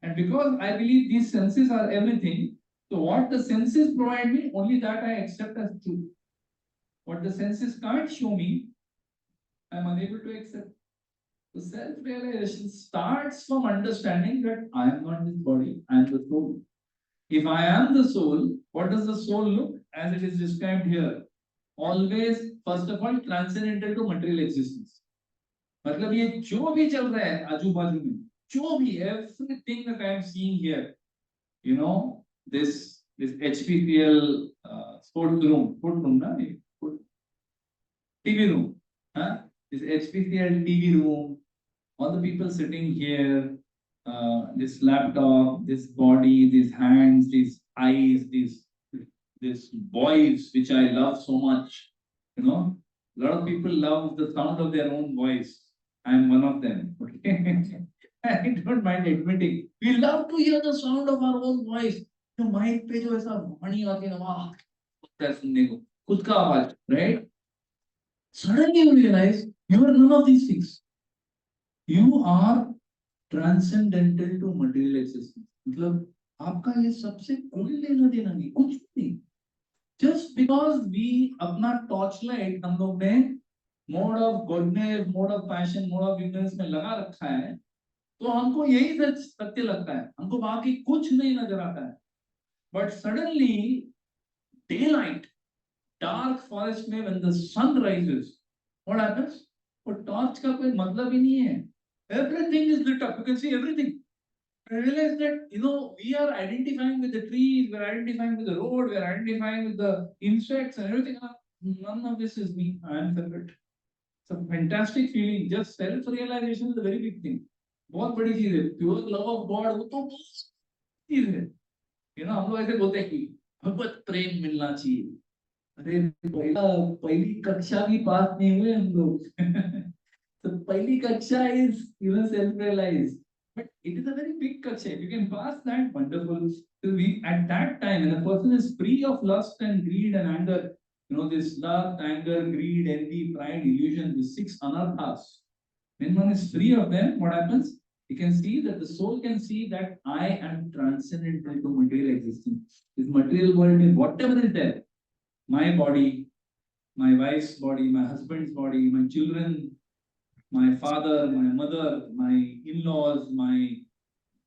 And because I believe these senses are everything, so what the senses provide me, only that I accept as truth. What the senses can't show me, I am unable to accept. So self-realization starts from understanding that I am not this body, I am the soul. If I am the soul, what does the soul look? As it is described here, always, first of all, transcendental to material existence. मतलब ये जो भी चल रहा है आजू बाजू में, जो भी everything that I am seeing here, this HPCL sports room ना, TV room, this HPCL TV room, all the people sitting here, this laptop, this body, these hands, these eyes, this voice which I love so much. A lot of people love the sound of their own voice. I am one of them. Okay? I don't mind admitting. We love to hear the sound of our own voice. जो mic पे जो ऐसा वाणी आके ना वाह होता है सुनने को, खुद का आवाज, right? Suddenly you realize you are none of these things. You are transcendental to material existence. मतलब आपका ये सबसे कोई लेना देना नहीं, कुछ नहीं. Just because we अपना torchlight हम लोग ने mode of goodness, mode of passion, mode of ignorance में लगा रखा है, तो हमको यही सत्य लगता है, हमको बाकी कुछ नहीं नजर आता है. But suddenly daylight, dark forest में when the sun rises, what happens? वो torch का कोई मतलब ही नहीं है. Everything is lit up. You can see everything. I realize that we are identifying with the trees, we are identifying with the road, we are identifying with the insects and everything. None of this is me. I am separate. It's a fantastic feeling. Just self-realization is a very big thing. बहुत बड़ी चीज है. Pure love of God वो तो चीज है. हम लोग ऐसे बोलते हैं कि भगवत प्रेम मिलना चाहिए. अरे पहली कक्षा भी पास नहीं हुए हम लोग. So पहली कक्षा is self-realized. But it is a very big kacha. If you can pass that, wonderful. So at that time, when a person is free of lust and greed and anger, this lust, anger, greed, envy, pride, illusion, these 6 anarthas. When one is free of them, what happens? You can see that the soul can see that I am transcendental to material existence. This material world is whatever is there. My body, my wife's body, my husband's body, my children, my father, my mother, my in-laws, my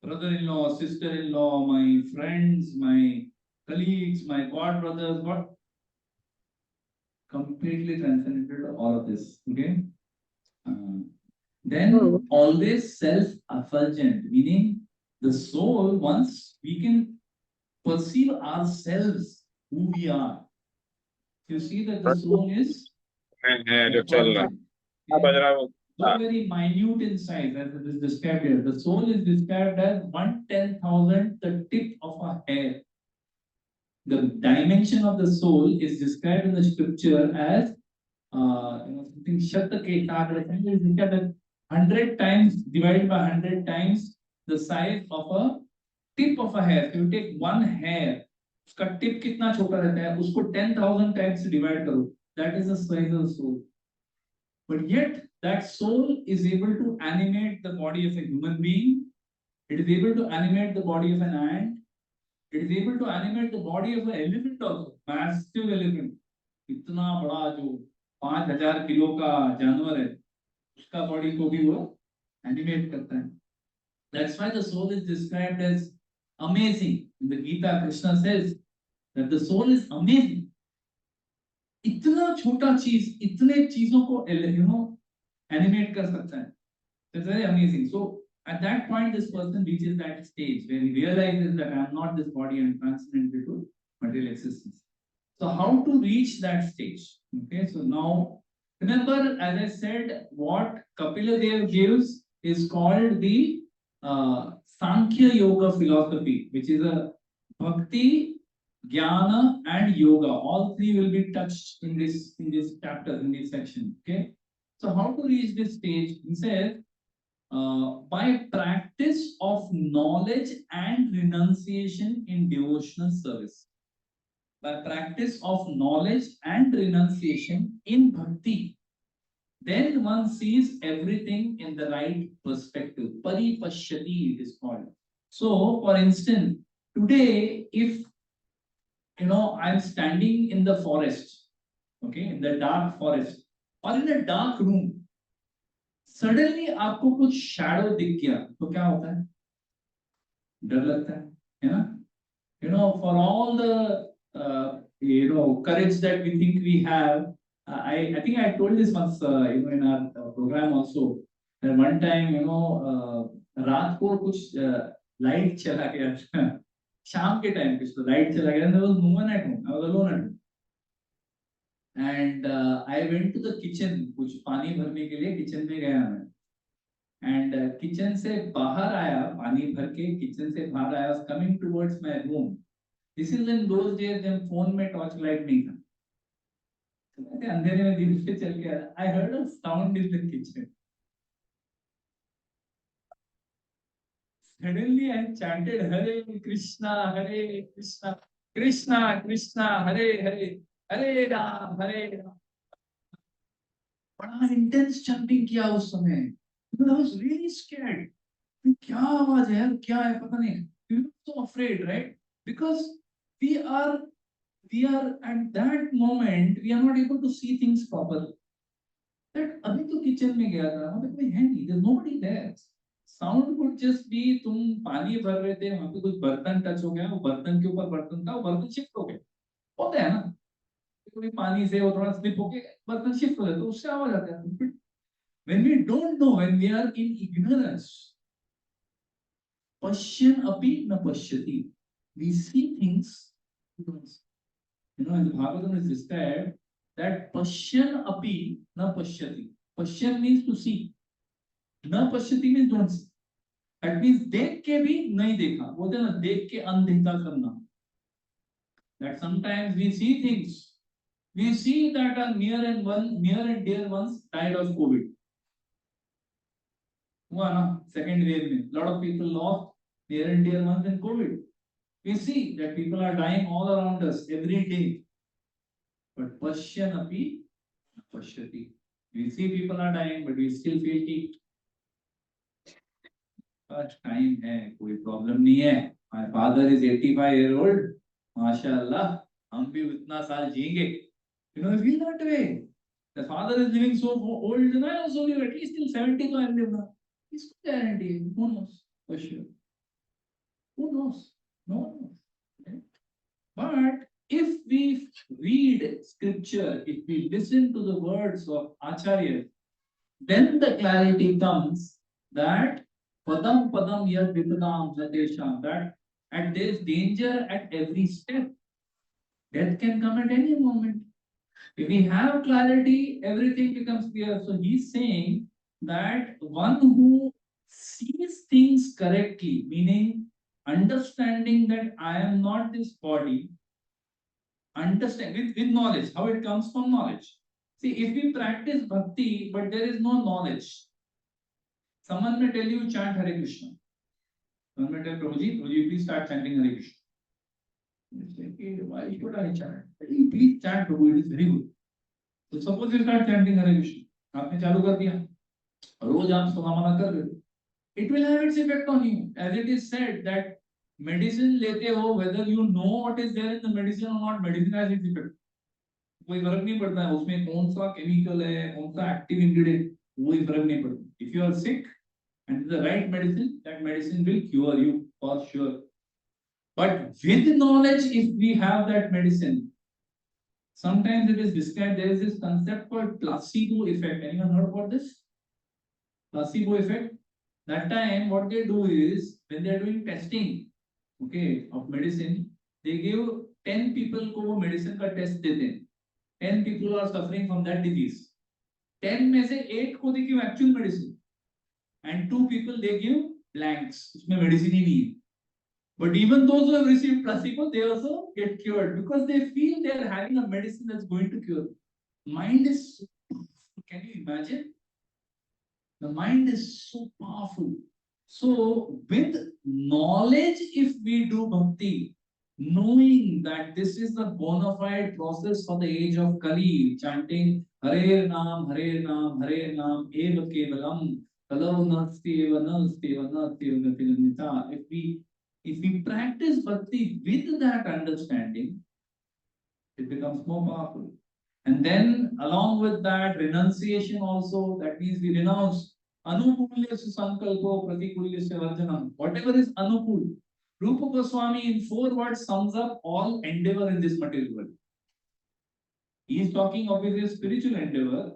brother-in-law, sister-in-law, my friends, my colleagues, my god brothers, what completely transcendental to all of this. Okay. Then always self-effulgent, meaning the soul, once we can perceive ourselves, who we are. You see that the soul is very minute in size, as it is described here. The soul is described as 1/10,000th the tip of a hair. The dimension of the soul is described in the scripture as something Shatta Ketagra is look at 100 times divided by 100 times the size of a tip of a hair. So you take one hair, उसका tip कितना छोटा रहता है, उसको 10,000 times से divide करो. That is the size of the soul. But yet that soul is able to animate the body of a human being. It is able to animate the body of an ant. It is able to animate the body of an elephant also, massive elephant. इतना बड़ा जो 5,000 kilo का जानवर है, उसका body को भी वो एनिमेट करता है. That's why the soul is described as amazing. In the Gita, Krishna says that the soul is amazing. इतना छोटा चीज इतने चीजों को animate कर सकता है. It's very amazing. So at that point, this person reaches that stage where he realizes that I am not this body and transcendental to material existence. So how to reach that stage? Okay, so now remember, as I said, what Kapila Dev gives is called the Sankhya Yoga philosophy, which is a bhakti, jnana, and yoga. All three will be touched in this chapter, in this section. Okay, so how to reach this stage? He says, by practice of knowledge and renunciation in devotional service. By practice of knowledge and renunciation in bhakti, then one sees everything in the right perspective. Paripashyati it is called. So, for instance, today, if I'm standing in the forest, okay, in the dark forest, or in a dark room, suddenly आपको कुछ shadow दिख गया तो क्या होता है? डर लगता है ना? For all the courage that we think we have, I think I told this once in our program also. That one time रात को कुछ लाइट चला गया था, शाम के टाइम कुछ तो लाइट चला गया. There was no one at home. I was alone at home. And I went to the kitchen, कुछ पानी भरने के लिए किचन में गया मैं. And किचन से बाहर आया, पानी भर के किचन से बाहर आया, was coming towards my room. This is in those days जब फोन में torchlight नहीं था. अंधेरे में दिन से चल के आया. I heard a sound in the kitchen. Suddenly I chanted Hare Krishna, Krishna Krishna, Hare Hare, Hare Ram, Hare Ram. बड़ा intense chanting किया उस समय. I was really scared. क्या आवाज है यार, क्या है पता नहीं. We were so afraid, right? Because we are at that moment we are not able to see things properly. That अभी तो किचन में गया था, वहाँ पे कोई है नहीं. There's nobody there. Sound could just be तुम पानी भर रहे थे, वहाँ पे कुछ बर्तन टच हो गया, वो बर्तन के ऊपर बर्तन था, वो बर्तन शिफ्ट हो गया. होता है ना, कोई पानी से वो थोड़ा स्लिप होके बर्तन शिफ्ट हो जाता है, तो उससे आवाज आता है. When we don't know, when we are in ignorance, pashyan api na pashyati, we see things. In the Bhagavatam is described that pashyan api na pashyati. Pashyan means to see. Na pashyati means don't see. That means देख के भी नहीं देखा. बोलते हैं ना, देख के अनदेखा करना. That sometimes we see things. We see that our near and dear ones died of COVID. Second wave, a lot of people lost near and dear ones in COVID. We see that people are dying all around us every day. But pashyan api pashyati. We see people are dying, but we still feel कि time है, कोई problem नहीं है. My father is 85 years old. माशाअल्लाह, हम भी उतना साल जिएंगे. We feel that way. The father is living so old, I also live at least till 70, so I live now. It's no guarantee. Who knows? For sure. Who knows? No one knows. Right? But if we read scripture, if we listen to the words of Acharya, then the clarity comes that padam padam yad vipadam satesham, that there is danger at every step. Death can come at any moment. If we have clarity, everything becomes clear. So he's saying that one who sees things correctly, meaning understanding that I am not this body, understand with knowledge. How it comes from knowledge. See, if we practice bhakti, but there is no knowledge, someone may tell you chant Hare Krishna. Someone may tell Prabhuji, please start chanting Hare Krishna. It's like, hey, why should I chant? Please chant, Prabhu, it is very good. So suppose you start chanting Hare Krishna. आपने चालू कर दिया, रोज आप समाना कर रहे हो. It will have its effect on you. As it is said that medicine लेते हो, whether you know what is there in the medicine or not, medicine has its effect. कोई फर्क नहीं पड़ता है उसमें कौन सा केमिकल है, कौन सा एक्टिव इंग्रेडिएंट, कोई फर्क नहीं पड़ता. If you are sick and the right medicine, that medicine will cure you for sure. But with knowledge, if we have that medicine, sometimes it is described, there is this concept called placebo effect. Anyone heard about this? Placebo effect. That time, what they do is, when they are doing testing, okay, of medicine, they give 10 people को वो medicine का test देते हैं. 10 people are suffering from that disease. 10 में से 8 को they give actual medicine, and 2 people they give blanks. उसमें medicine ही नहीं है. But even those who have received placebo, they also get cured because they feel they are having a medicine that's going to cure. Mind is so powerful. Can you imagine? The mind is so powerful. So with knowledge, if we do bhakti, knowing that this is the bona fide process for the age of Kali, chanting Hare Nam, Hare Nam, Hare Nam, Eva Kevalam, Kalau Nasteva, Nasteva, Nasteva, Nasteva. If we practice bhakti with that understanding, it becomes more powerful. And then along with that, renunciation also, that means we renounce anukulyasya sankalpo pratikulyasya varjanam. Whatever is anukul. Rupa Goswami in 4 words sums up all endeavor in this material world. He is talking obviously spiritual endeavor,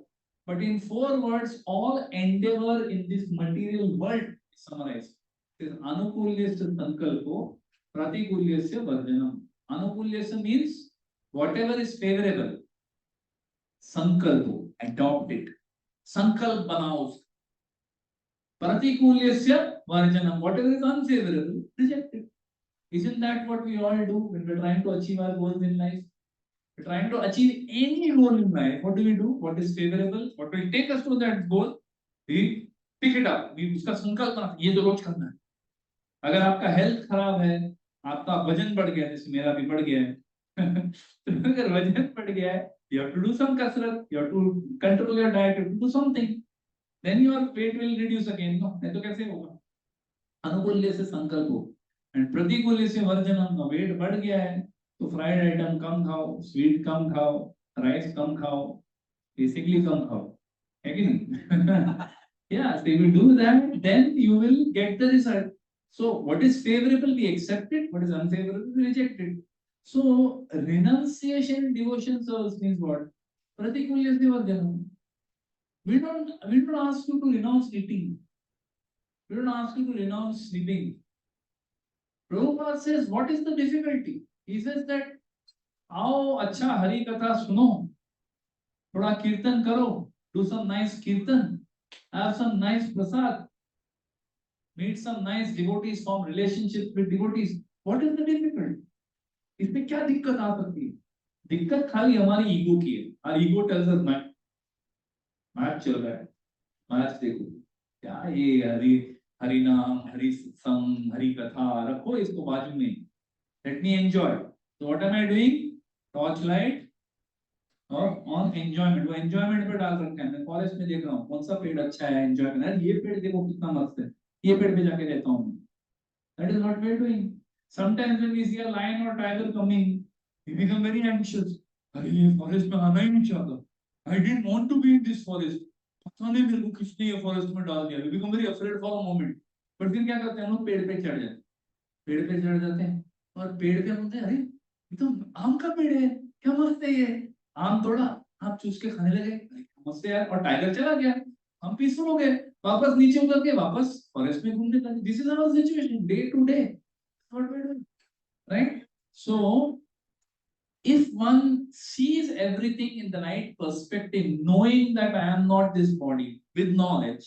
but in 4 words, all endeavor in this material world is summarized. It is anukulyasya sankalpo pratikulyasya varjanam. Anukulyasya means whatever is favorable. Sankalpo, adopt it. Sankalp banao. Pratikulyasya varjanam. Whatever is unfavorable, reject it. Isn't that what we all do when we're trying to achieve our goals in life? We're trying to achieve any goal in life. What do we do? What is favorable? What will take us to that goal? We pick it up. We उसका संकल्प बना ये तो रोज करना है. अगर आपका health खराब है, आपका वजन बढ़ गया, जैसे मेरा भी बढ़ गया है, तो अगर वजन बढ़ गया है, you have to do some kasrat, you have to control your diet, you have to do something. Then your weight will reduce again. No, नहीं तो कैसे होगा? अनुकूल्य से संकल्प हो. And प्रतिकूल्य से वर्जनम. वेट बढ़ गया है, तो फ्राइड आइटम कम खाओ, स्वीट कम खाओ, राइस कम खाओ, बेसिकली कम खाओ, है कि नहीं? Yeah, so if you do that, then you will get the result. So what is favorable, we accept it. What is unfavorable, we reject it. So renunciation in devotion service means what? Pratikulyasya varjanam. We don't ask you to renounce eating. We don't ask you to renounce sleeping. Prabhupada says, what is the difficulty? He says that, आओ अच्छा हरि कथा सुनो, थोड़ा कीर्तन करो, do some nice kirtan, have some nice prasad, meet some nice devotees, form relationships with devotees. What is the difficulty? इसमें क्या दिक्कत आ सकती है? दिक्कत खाली हमारी ईगो की है. Our ego tells us match चल रहा है, मैच देखो, क्या ये हरि नाम, हरि सत्संग, हरि कथा रखो इसको बाजू में. Let me enjoy. So what am I doing? Torchlight और on enjoyment. वो enjoyment पे डाल रखा है. मैं फॉरेस्ट में देख रहा हूँ कौन सा पेड़ अच्छा है, enjoy करना है. ये पेड़ देखो कितना मस्त है, ये पेड़ पे जाके रहता हूँ. That is what we are doing. Sometimes when we see a lion or tiger coming, we become very anxious. अरे ये फॉरेस्ट में आना ही नहीं चाहता. I didn't want to be in this forest. पता नहीं मेरे को किसने ये फॉरेस्ट में डाल दिया. We become very afraid for a moment. पर फिर क्या करते हैं लोग? पेड़ पे चढ़ जाते हैं. पेड़ पे चढ़ जाते हैं और पेड़ पे बोलते हैं, अरे ये तो आम का पेड़ है, क्या मस्त है ये. आम तोड़ा, आप चूस के खाने लगे, मस्त है यार. और टाइगर चला गया, हम पीसफुल हो गए, वापस नीचे उतर के वापस फॉरेस्ट में घूमने लगे. This is our situation day to day. What we do, right? So if one sees everything in the right perspective, knowing that I am not this body, with knowledge,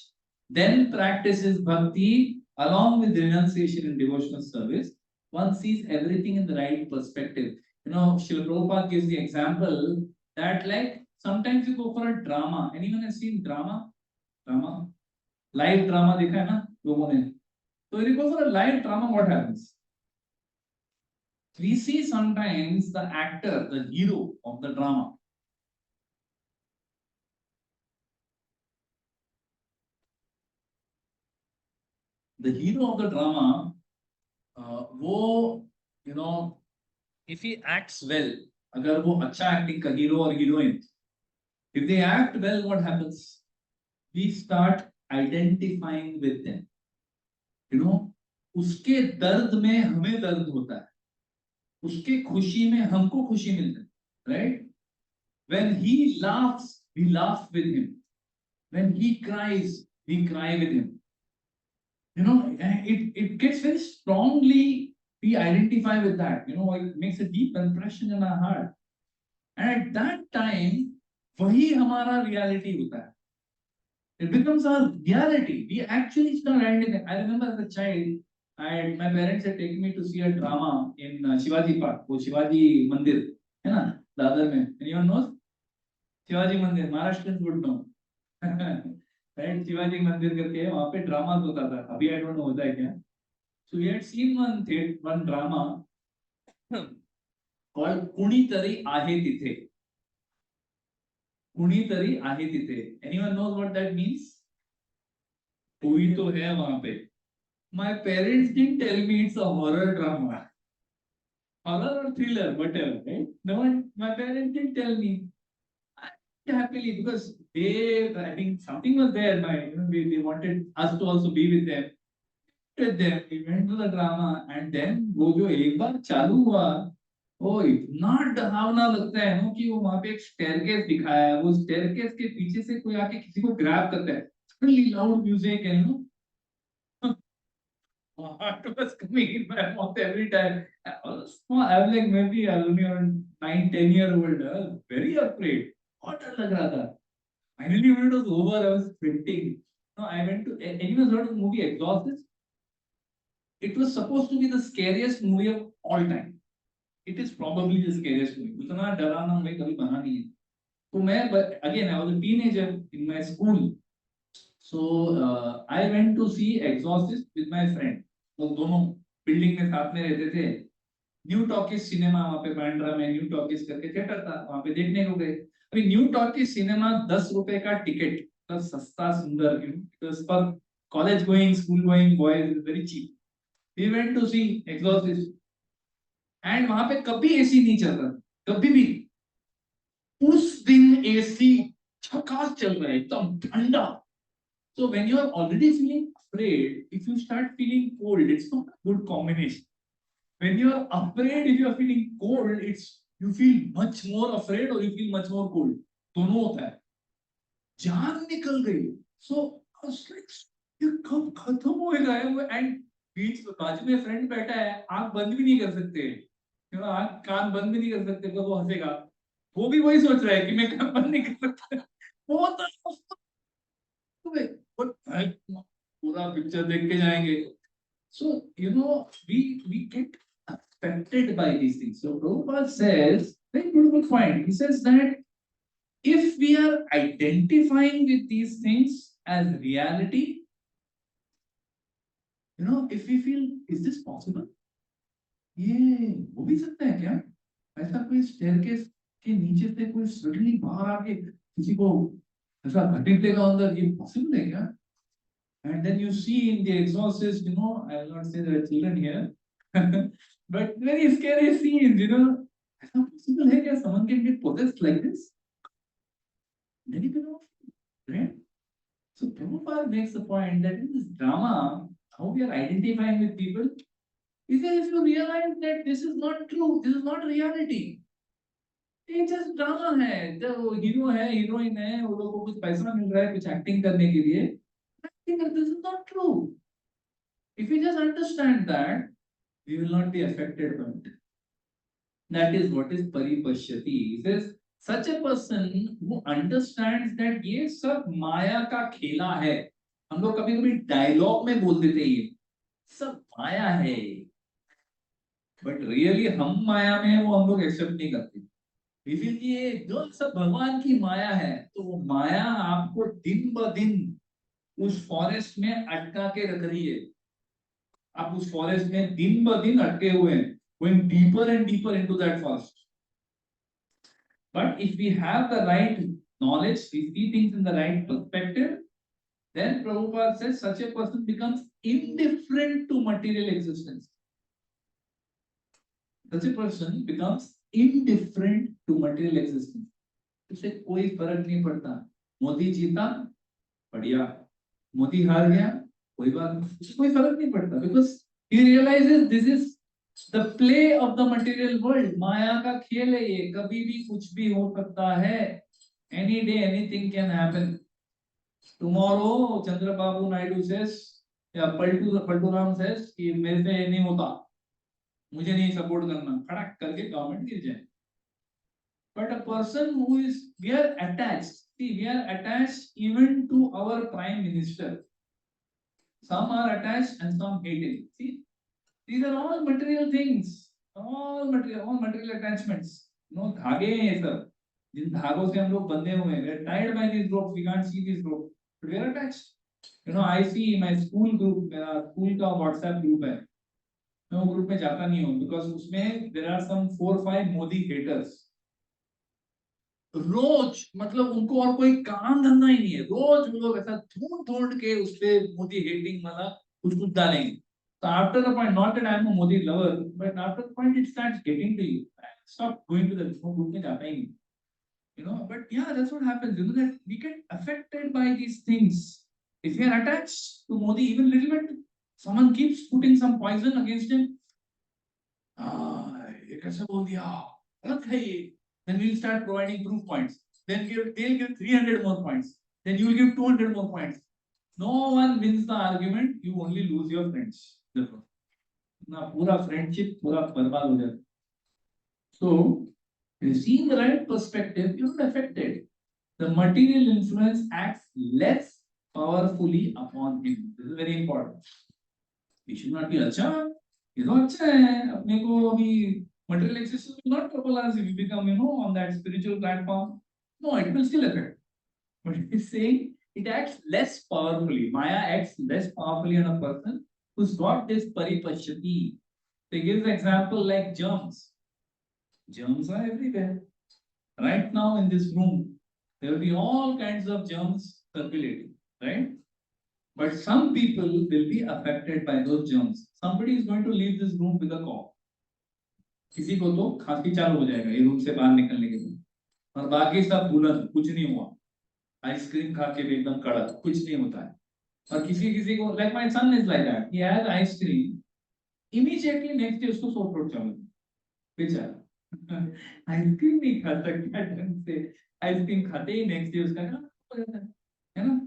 then practices bhakti along with renunciation and devotional service, one sees everything in the right perspective. Srila Prabhupada gives the example that like sometimes you go for a drama. Anyone has seen drama? Live drama देखा है ना लोगों ने? So if you go for a live drama, what happens? We see sometimes the actor, the hero of the drama. The hero of the drama, वो if he acts well, अगर वो अच्छा acting का hero or heroine, if they act well, what happens? We start identifying with them. उसके दर्द में हमें दर्द होता है, उसके खुशी में हमको खुशी मिलती है, right? When he laughs, we laugh with him. When he cries, we cry with him. It gets very strongly, we identify with that. It makes a deep impression in our heart. And at that time, वही हमारा reality होता है. It becomes our reality. We actually start identifying. I remember as a child, my parents had taken me to see a drama in Shivaji Park, वो शिवाजी मंदिर है ना दादर में. Anyone knows? Shivaji मंदिर, Maharashtrians would know. Right? Shivaji मंदिर करके वहाँ पे ड्रामा होता था. अभी I don't know होता है क्या. So we had seen one drama called कुणीतरी आहे तिथे. कुणीतरी आहे तिथे. Anyone knows what that means? कोई तो है वहाँ पे. My parents didn't tell me it's a horror drama. Horror or thriller, whatever, right? No one, my parents didn't tell me. Happily, because I think something was there. They wanted us to also be with them. With them, we went to the drama, and then वो जो एक बार चालू हुआ, वो इतना डरावना लगता है ना कि वो वहाँ पे एक स्टेयरकेस दिखाया है. वो स्टेयरकेस के पीछे से कोई आके किसी को ग्रैब करता है. Really loud music, and heart was coming in my mouth every time. I was like maybe I was only around 9-10-year-old. I was very afraid. What डर लग रहा था. Finally, when it was over, I was fainting. I went to. Anyone heard of the movie Exorcist? It was supposed to be the scariest movie of all time. It is probably the scariest movie. उतना डरावना movie कभी बना नहीं है. तो मैं again I was a teenager in my school. So I went to see Exorcist with my friend. तो दोनों बिल्डिंग में साथ में रहते थे. न्यू टॉकीज सिनेमा वहाँ पे बांद्रा में न्यू टॉकीज करके थिएटर था, वहाँ पे देखने को गए. अभी न्यू टॉकीज सिनेमा 10 रुपए का टिकट, तो सस्ता सुंदर, because for college going, school going boys is very cheap. We went to see Exorcist, and वहाँ पे कभी एसी नहीं चल रहा, कभी भी. उस दिन एसी झकास चल रहा है, एकदम ठंडा. So when you are already feeling afraid, if you start feeling cold, it's not a good combination. When you are afraid, if you are feeling cold, you feel much more afraid or you feel much more cold. दोनों होता है. जान निकल गई. So I was like, ये कब खत्म होएगा वो? And बीच बाजू में फ्रेंड बैठा है, आंख बंद भी नहीं कर सकते. आंख कान बंद भी नहीं कर सकते, तो वो हंसेगा. वो भी वही सोच रहा है कि मैं कान बंद नहीं कर सकता. बहुत पूरा पिक्चर देख के जाएंगे. So we get affected by these things. So Prabhupada says very beautiful point. He says that if we are identifying with these things as reality, if we feel, is this possible? ये हो भी सकता है क्या? ऐसा कोई staircase के नीचे से कोई सडनली बाहर आके किसी को ऐसा घटित देगा अंदर, ये पॉसिबल है क्या? And then you see in The Exorcist, I will not say there are children here, but very scary scenes, ऐसा possible है क्या? Someone can get possessed like this? Many people, right? So Prabhupada makes the point that in this drama, how we are identifying with people, is that if you realize that this is not true, this is not reality. ये just drama है. जो hero है, heroine है, वो लोगों को कुछ पैसा मिल रहा है कुछ एक्टिंग करने के लिए. This is not true. If we just understand that, we will not be affected by it. That is what is paripashyati. He says, such a person who understands that ये सब माया का खेला है. हम लोग कभी कभी डायलॉग में बोल देते हैं ये सब माया है. बट रियली हम माया में हैं, वो हम लोग एक्सेप्ट नहीं करते। We feel कि ये जो सब भगवान की माया है, तो वो माया आपको दिन ब दिन उस फॉरेस्ट में अटका के रख रही है। आप उस फॉरेस्ट में दिन ब दिन अटके हुए हैं, going deeper and deeper into that forest. But if we have the right knowledge, we see things in the right perspective, then Prabhupada says such a person becomes indifferent to material existence. Such a person becomes indifferent to material existence. उसे कोई फर्क नहीं पड़ता, मोदी जीता बढ़िया, मोदी हार गया कोई बात नहीं, उसे कोई फर्क नहीं पड़ता, because he realizes this is the play of the material world. माया का खेल है ये, कभी भी कुछ भी हो सकता है, any day anything can happen. Tomorrow Chandrababu Naidu says या पलटू राम says कि मेरे से ये नहीं होता, मुझे नहीं सपोर्ट करना, खड़क करके गवर्नमेंट गिर जाए। But a person who is, we are attached. See, we are attached even to our prime minister. Some are attached and some hate him. See, these are all material things, all material attachments. No धागे हैं ये सब, जिन धागों से हम लोग बंधे हुए हैं. We are tied by these ropes. We can't see these ropes, but we are attached. You know, I see my school group, मेरा school का WhatsApp group है. मैं वो group में जाता नहीं हूँ because उसमें there are some 4-5 Modi haters. रोज मतलब उनको और कोई काम धंधा ही नहीं है, रोज वो लोग ऐसा ढूंढ के उसपे मोदी हेटिंग वाला कुछ डालेंगे। So after the point, not that I am a Modi lover, but after the point it starts getting to you. Stop going to the group में जाता ही नहीं, you know. But yeah, that's what happens. You know that we get affected by these things. If we are attached to Modi even little bit, someone keeps putting some poison against him. ये कैसे बोल दिया, गलत है ये. Then we'll start providing proof points. Then they'll give 300 more points. Then you will give 200 more points. No one wins the argument. You only lose your friends. देखो, ना पूरा friendship पूरा बर्बाद हो जाता. So, if you see in the right perspective, you're not affected. The material influence acts less powerfully upon him. This is very important. We should not be अच्छा, ये तो अच्छा है, अपने को अभी material existence will not trouble us if we become, you know, on that spiritual platform. No, it will still affect. But it is saying it acts less powerfully. Maya acts less powerfully on a person who's got this paripashyati. They give the example like germs. Germs are everywhere. Right now in this room, there will be all kinds of germs circulating, right? But some people will be affected by those germs. Somebody is going to leave this room with a cough. किसी को तो खांसी चालू हो जाएगा ये room से बाहर निकलने के बाद, और बाकी सब बुलंद, कुछ नहीं हुआ. आइसक्रीम खा के भी एकदम कड़क, कुछ नहीं होता है. और किसी को, like my son is like that, he has ice cream, immediately next day उसको सोर थ्रोट चालू. बेचारा आइसक्रीम नहीं खा सकता ढंग से, आइसक्रीम खाते ही नेक्स्ट डे उसका काम हो जाता है ना.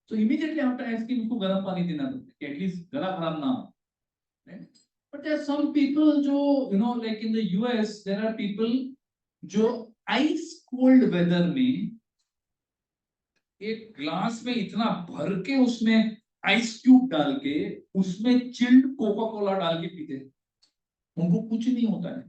तो इमीडिएटली आफ्टर आइसक्रीम उसको गर्म पानी देना पड़ता है कि एटलीस्ट गला खराब ना हो. But there are some people जो, you know, like in the US, there are people जो ice cold weather में एक ग्लास में इतना भर के उसमें आइस क्यूब डाल के उसमें चिल्ड कोका कोला डाल के पीते हैं, उनको कुछ नहीं होता है.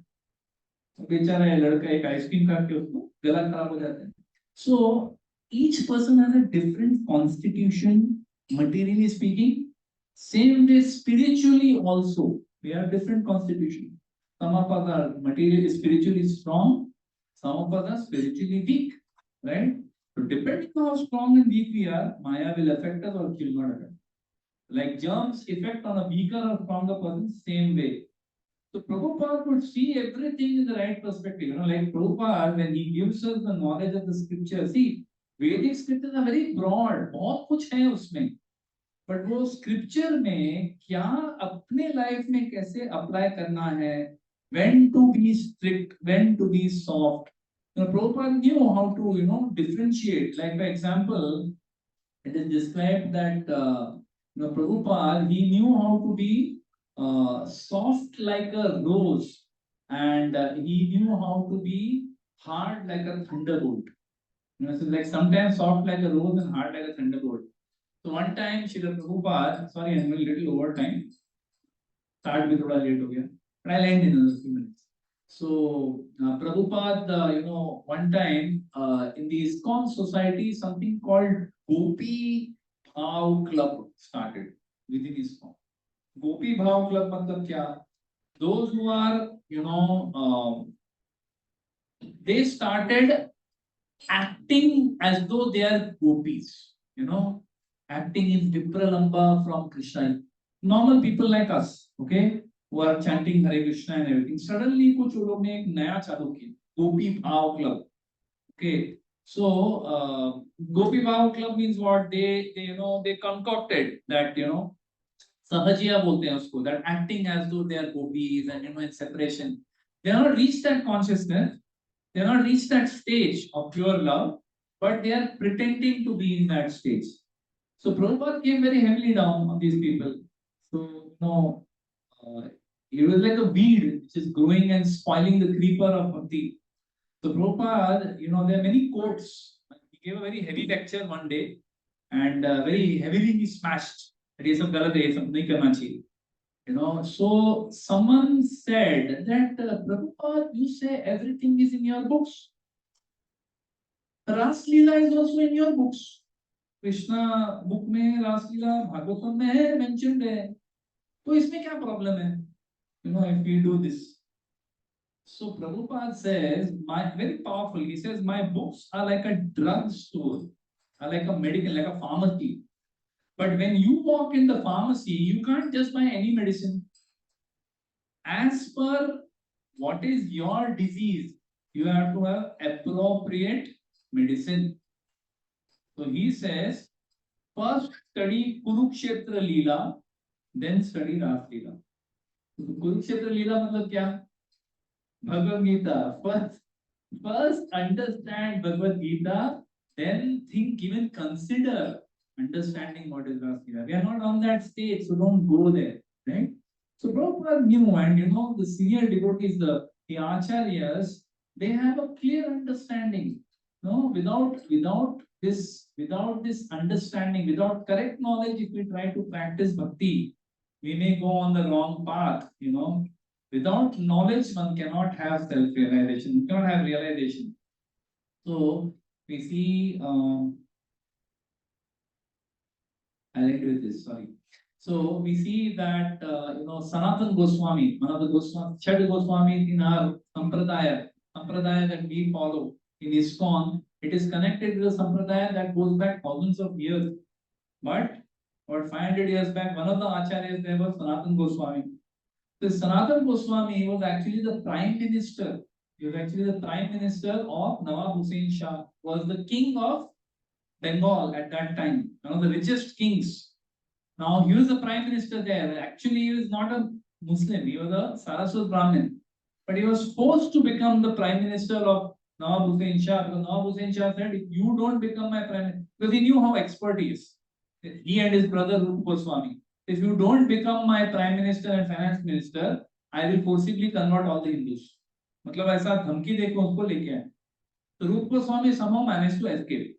बेचारा लड़का एक आइसक्रीम खा के उसको गला खराब हो जाता है. So each person has a different constitution, materially speaking. Same way spiritually also. We have different constitution. Some of us are materially, spiritually strong. Some of us are spiritually weak, right? So depending on how strong and weak we are, Maya will affect us or it will not affect. Like germs effect on a weaker or stronger person, same way. So Prabhupada would see everything in the right perspective. You know, like Prabhupada, when he gives us the knowledge of the scripture, see, Vedic scriptures are very broad. बहुत कुछ है उसमें. But वो scripture में क्या अपने life में कैसे अप्लाई करना है, when to be strict, when to be soft. Prabhupada knew how to, you know, differentiate. Like for example, it is described that Prabhupada, he knew how to be soft like a rose, and he knew how to be hard like a thunderbolt. You know, so like sometimes soft like a rose and hard like a thunderbolt. So one time Srila Prabhupada, sorry I'm a little over time, start भी थोड़ा late हो गया. But I'll end in a few minutes. So Prabhupada, one time in the ISKCON society, something called Gopi Bhav Club started within ISKCON. Gopi Bhav Club matlab kya? Those who are, they started acting as though they are gopis, acting in Vipralamba from Krishna. Normal people like us, okay, who are chanting Hare Krishna and everything. Suddenly, कुछ लोग ने एक नया चालू किया, Gopi Bhav Club. Okay, so Gopi Bhav Club means what? They concocted that, Sahajiya bolte hain usko, that acting as though they are gopis and in separation. They have not reached that consciousness. They have not reached that stage of pure love, but they are pretending to be in that stage. So Prabhupada came very heavily down on these people. So it was like a weed which is growing and spoiling the creeper of bhakti. So Prabhupada, there are many quotes. He gave a very heavy lecture one day, and very heavily he smashed. ये सब गलत है, ये सब नहीं करना चाहिए. So someone said that Prabhupada, you say everything is in your books. Ras Leela is also in your books. Krishna book में Ras Leela Bhagavatam में है, mentioned है. तो इसमें क्या problem है? If we do this. So Prabhupada says, very powerful. He says, my books are like a drug store, are like a medical, like a pharmacy. But when you walk in the pharmacy, you can't just buy any medicine. As per what is your disease, you have to have appropriate medicine. So he says, first study Kurukshetra Leela, then study Ras Leela. So Kurukshetra Leela matlab kya? Bhagavad Gita. First understand Bhagavad Gita, then think, even consider understanding what is Ras Leela. We are not on that stage, so don't go there, right? So Prabhupada knew, and the senior devotees, the acharyas, they have a clear understanding. Without this understanding, without correct knowledge, if we try to practice bhakti, we may go on the wrong path. Without knowledge, one cannot have self-realization. You cannot have realization. So we see. I'll end with this. Sorry. So we see that Sanatana Goswami, one of the Chad Goswami in our sampradaya that we follow in ISKCON, it is connected to the sampradaya that goes back thousands of years. But about 500 years back, one of the acharyas there was Sanatana Goswami. So Sanatana Goswami was actually the prime minister. He was actually the prime minister of Nawab Hussain Shah, was the king of Bengal at that time, one of the richest kings. Now he was the prime minister there. Actually, he was not a Muslim. He was a Saraswat Brahmin, but he was forced to become the prime minister of Nawab Hussain Shah, because Nawab Hussain Shah said, "If you don't become my prime minister," because he knew how expert he is. He and his brother Rupa Goswami. If you don't become my prime minister and finance minister, I will forcibly convert all the Hindus. मतलब ऐसा धमकी देकर उसको लेके आए. So Rupa Goswami somehow managed to escape.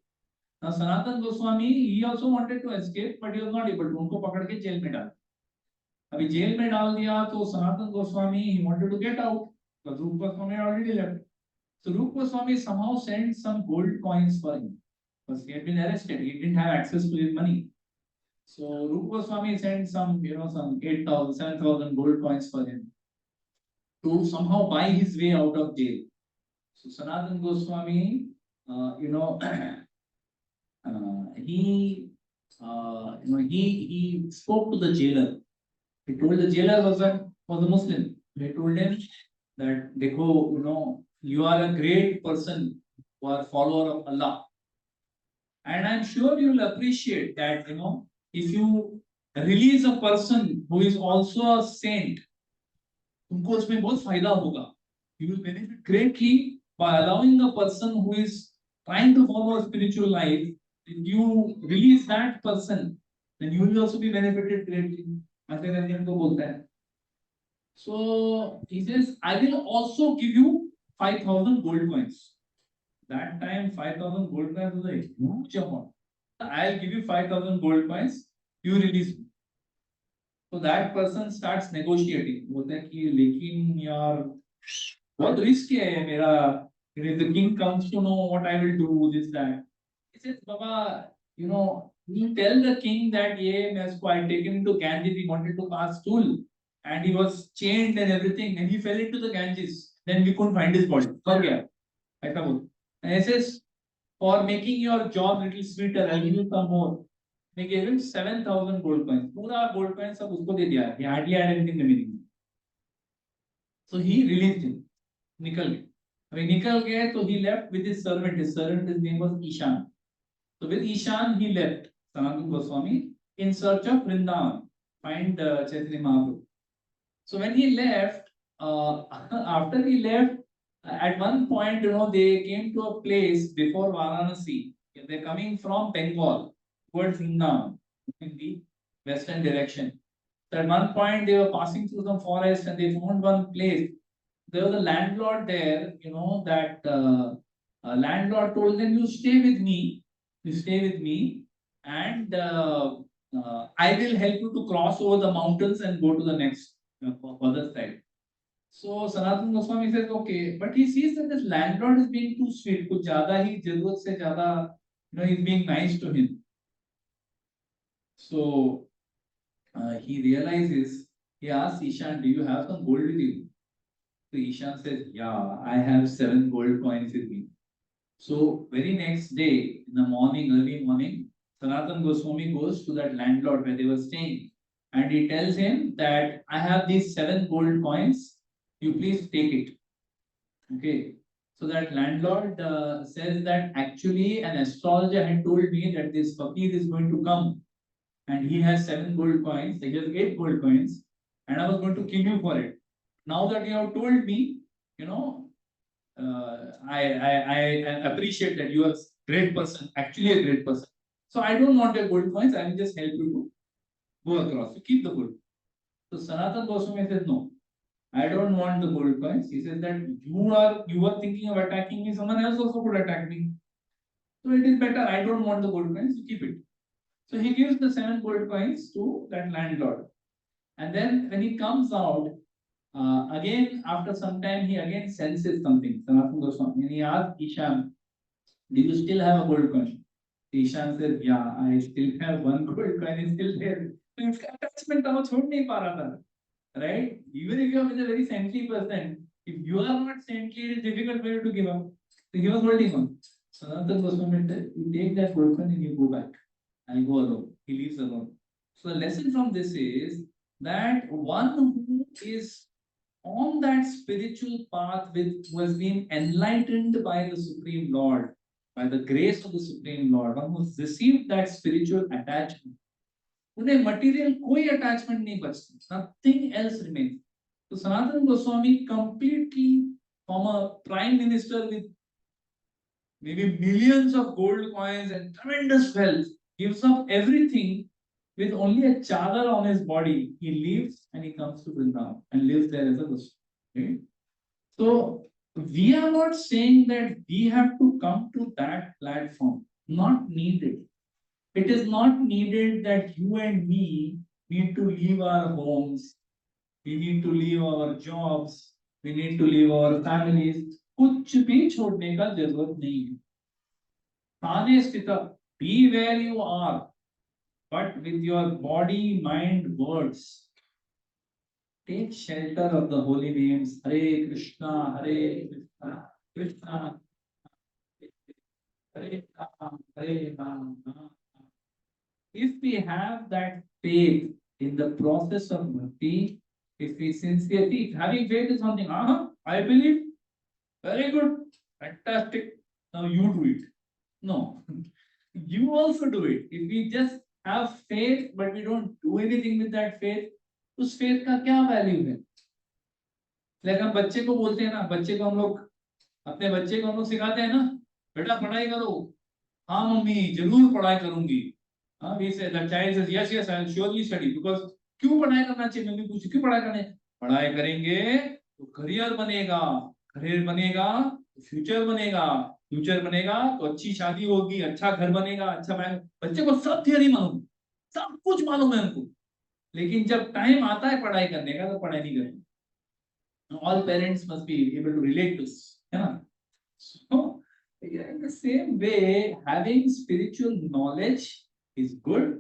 Now Sanatana Goswami, he also wanted to escape, but he was not able to. उनको पकड़ के जेल में डाल. अभी जेल में डाल दिया तो Sanatana Goswami, he wanted to get out, but Rupa Goswami already left. So Rupa Goswami somehow sent some gold coins for him, because he had been arrested. He didn't have access to his money. So Rupa Goswami sent some 8,000, 7,000 gold coins for him to somehow buy his way out of jail. So Sanatana Goswami, he spoke to the jailer. He told the jailer was a Muslim. He told him that, Dekho, you are a great person, who are follower of Allah, and I'm sure you will appreciate that. If you release a person who is also a saint, तुमको उसमें बहुत फायदा होगा. You will benefit greatly by allowing a person who is trying to follow a spiritual life. If you release that person, then you will also be benefited greatly. ऐसे करके हमको बोलता है. So he says, I will also give you 5,000 gold coins. That time 5,000 gold coins was a huge amount. I'll give you 5,000 gold coins. You release me. So that person starts negotiating. बोलते हैं कि लेकिन यार बहुत risk है मेरा. If the king comes to know what I will do, this that. He says, Baba, you tell the king that yeah, I take him to Ganges. He wanted to pass stool, and he was chained and everything, and he fell into the Ganges. Then we couldn't find his body. मर गया. ऐसा बोल. And he says, for making your job little sweeter, I'll give you some more. They gave him 7,000 gold coins. पूरा gold coins सब उसको दे दिया. He hardly had anything remaining. So he released him. निकल गए. अभी निकल गए तो he left with his servant. His servant, his name was Ishan. So with Ishan he left Sanatana Goswami in search of Vrindavan. Find Chaitanya Mahaprabhu. So when he left, after he left, at one point, they came to a place before Varanasi. They're coming from Bengal towards Vrindavan in the western direction. So at one point, they were passing through some forest and they found one place. There was a landlord there, that landlord told them, you stay with me, and I will help you to cross over the mountains and go to the next other side. So Sanatana Goswami says, okay, but he sees that this landlord is being too sweet. कुछ ज़्यादा ही ज़रूरत से ज़्यादा, he's being nice to him. So he realizes, he asks Ishan, do you have some gold with you? So Ishan says, yeah, I have 7 gold coins with me. So very next day, in the morning, early morning, Sanatana Goswami goes to that landlord where they were staying, and he tells him that I have these 7 gold coins. You please take it. Okay. So that landlord says that actually an astrologer had told me that this fakir is going to come, and he has 7 gold coins. He has 8 gold coins, and I was going to kill you for it. Now that you have told me, I appreciate that you are a great person, actually a great person. So I don't want your gold coins. I will just help you to go across. So keep the gold. So Sanatana Goswami says, no, I don't want the gold coins. He says that you were thinking of attacking me. Someone else also could attack me. So it is better. I don't want the gold coins. You keep it. So he gives the 7 gold coins to that landlord. And then when he comes out, again, after some time, he again senses something. Sanatana Goswami. And he asks Ishan, do you still have a gold coin? Ishan says, yeah, I still have 1 gold coin. It's still there. So his attachment now chhod nahi pa raha tha. Right? Even if you are a very saintly person, if you are not saintly, it is difficult for you to give up. So he was holding on. Sanatana Goswami said, you take that gold coin and you go back. I'll go alone. He leaves alone. So the lesson from this is that one who is on that spiritual path who has been enlightened by the Supreme Lord, by the grace of the Supreme Lord, one who has received that spiritual attachment, उन्हें material कोई attachment नहीं बचता, nothing else remains. So Sanatana Goswami completely, from a prime minister with maybe millions of gold coins and tremendous wealth, gives up everything with only a chadar on his body. He leaves and he comes to Vrindavan and lives there as a Goswami. Okay? So we are not saying that we have to come to that platform. Not needed. It is not needed that you and me need to leave our homes, we need to leave our jobs, we need to leave our families. कुछ भी छोड़ने का जरूरत नहीं है. स्थाने स्थित, be where you are, but with your body, mind, words. Take shelter of the holy names. Hare Krishna, Hare Krishna, Krishna, Hare Rama, Hare Rama. If we have that faith in the process of bhakti, if we sincerely, having faith is something, I believe, very good, fantastic, now you do it. No, you also do it. If we just have faith, but we don't do anything with that faith, उस faith का क्या value है? Like हम बच्चे को बोलते हैं ना, बच्चे को हम लोग, अपने बच्चे को हम लोग सिखाते हैं ना, बेटा पढ़ाई करो. हाँ मम्मी, जरूर पढ़ाई करूंगी. We say that child says yes, I will surely study because क्यों पढ़ाई करना चाहिए? मम्मी पूछती क्यों पढ़ाई करने? पढ़ाई करेंगे तो करियर बनेगा, करियर बनेगा तो फ्यूचर बनेगा, फ्यूचर बनेगा तो अच्छी शादी होगी, अच्छा घर बनेगा, अच्छा मैं. बच्चे को सब थियरी मालूम, सब कुछ मालूम है उनको. लेकिन जब टाइम आता है पढ़ाई करने का तो पढ़ाई नहीं करते. All parents must be able to relate to this, है ना? So, in the same way, having spiritual knowledge is good,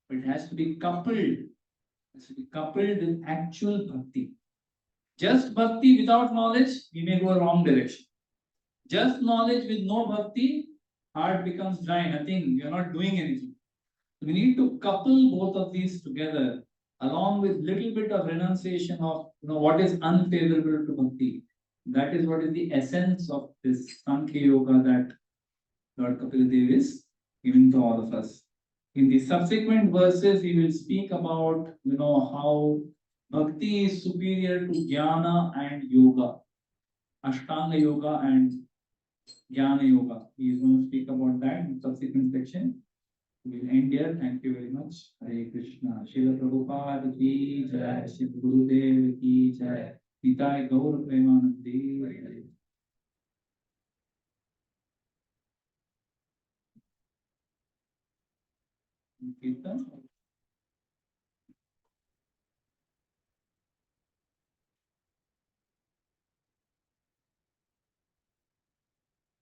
but it has to be coupled. Has to be coupled with actual bhakti. Just bhakti without knowledge, we may go a wrong direction. Just knowledge with no bhakti, heart becomes dry, nothing, we are not doing anything. So we need to couple both of these together, along with little bit of renunciation of what is unfavorable to bhakti. That is what is the essence of this Sankhya Yoga that Lord Kapila Dev is giving to all of us. In the subsequent verses, he will speak about how bhakti is superior to jnana and yoga, ashtanga yoga and jnana yoga. He is going to speak about that in subsequent section. We will end here. Thank you very much. Hare Krishna. Srila Prabhupada ki jai. Srila Gurudev ki jai. Nitai Gaur Premanande. Kirtan.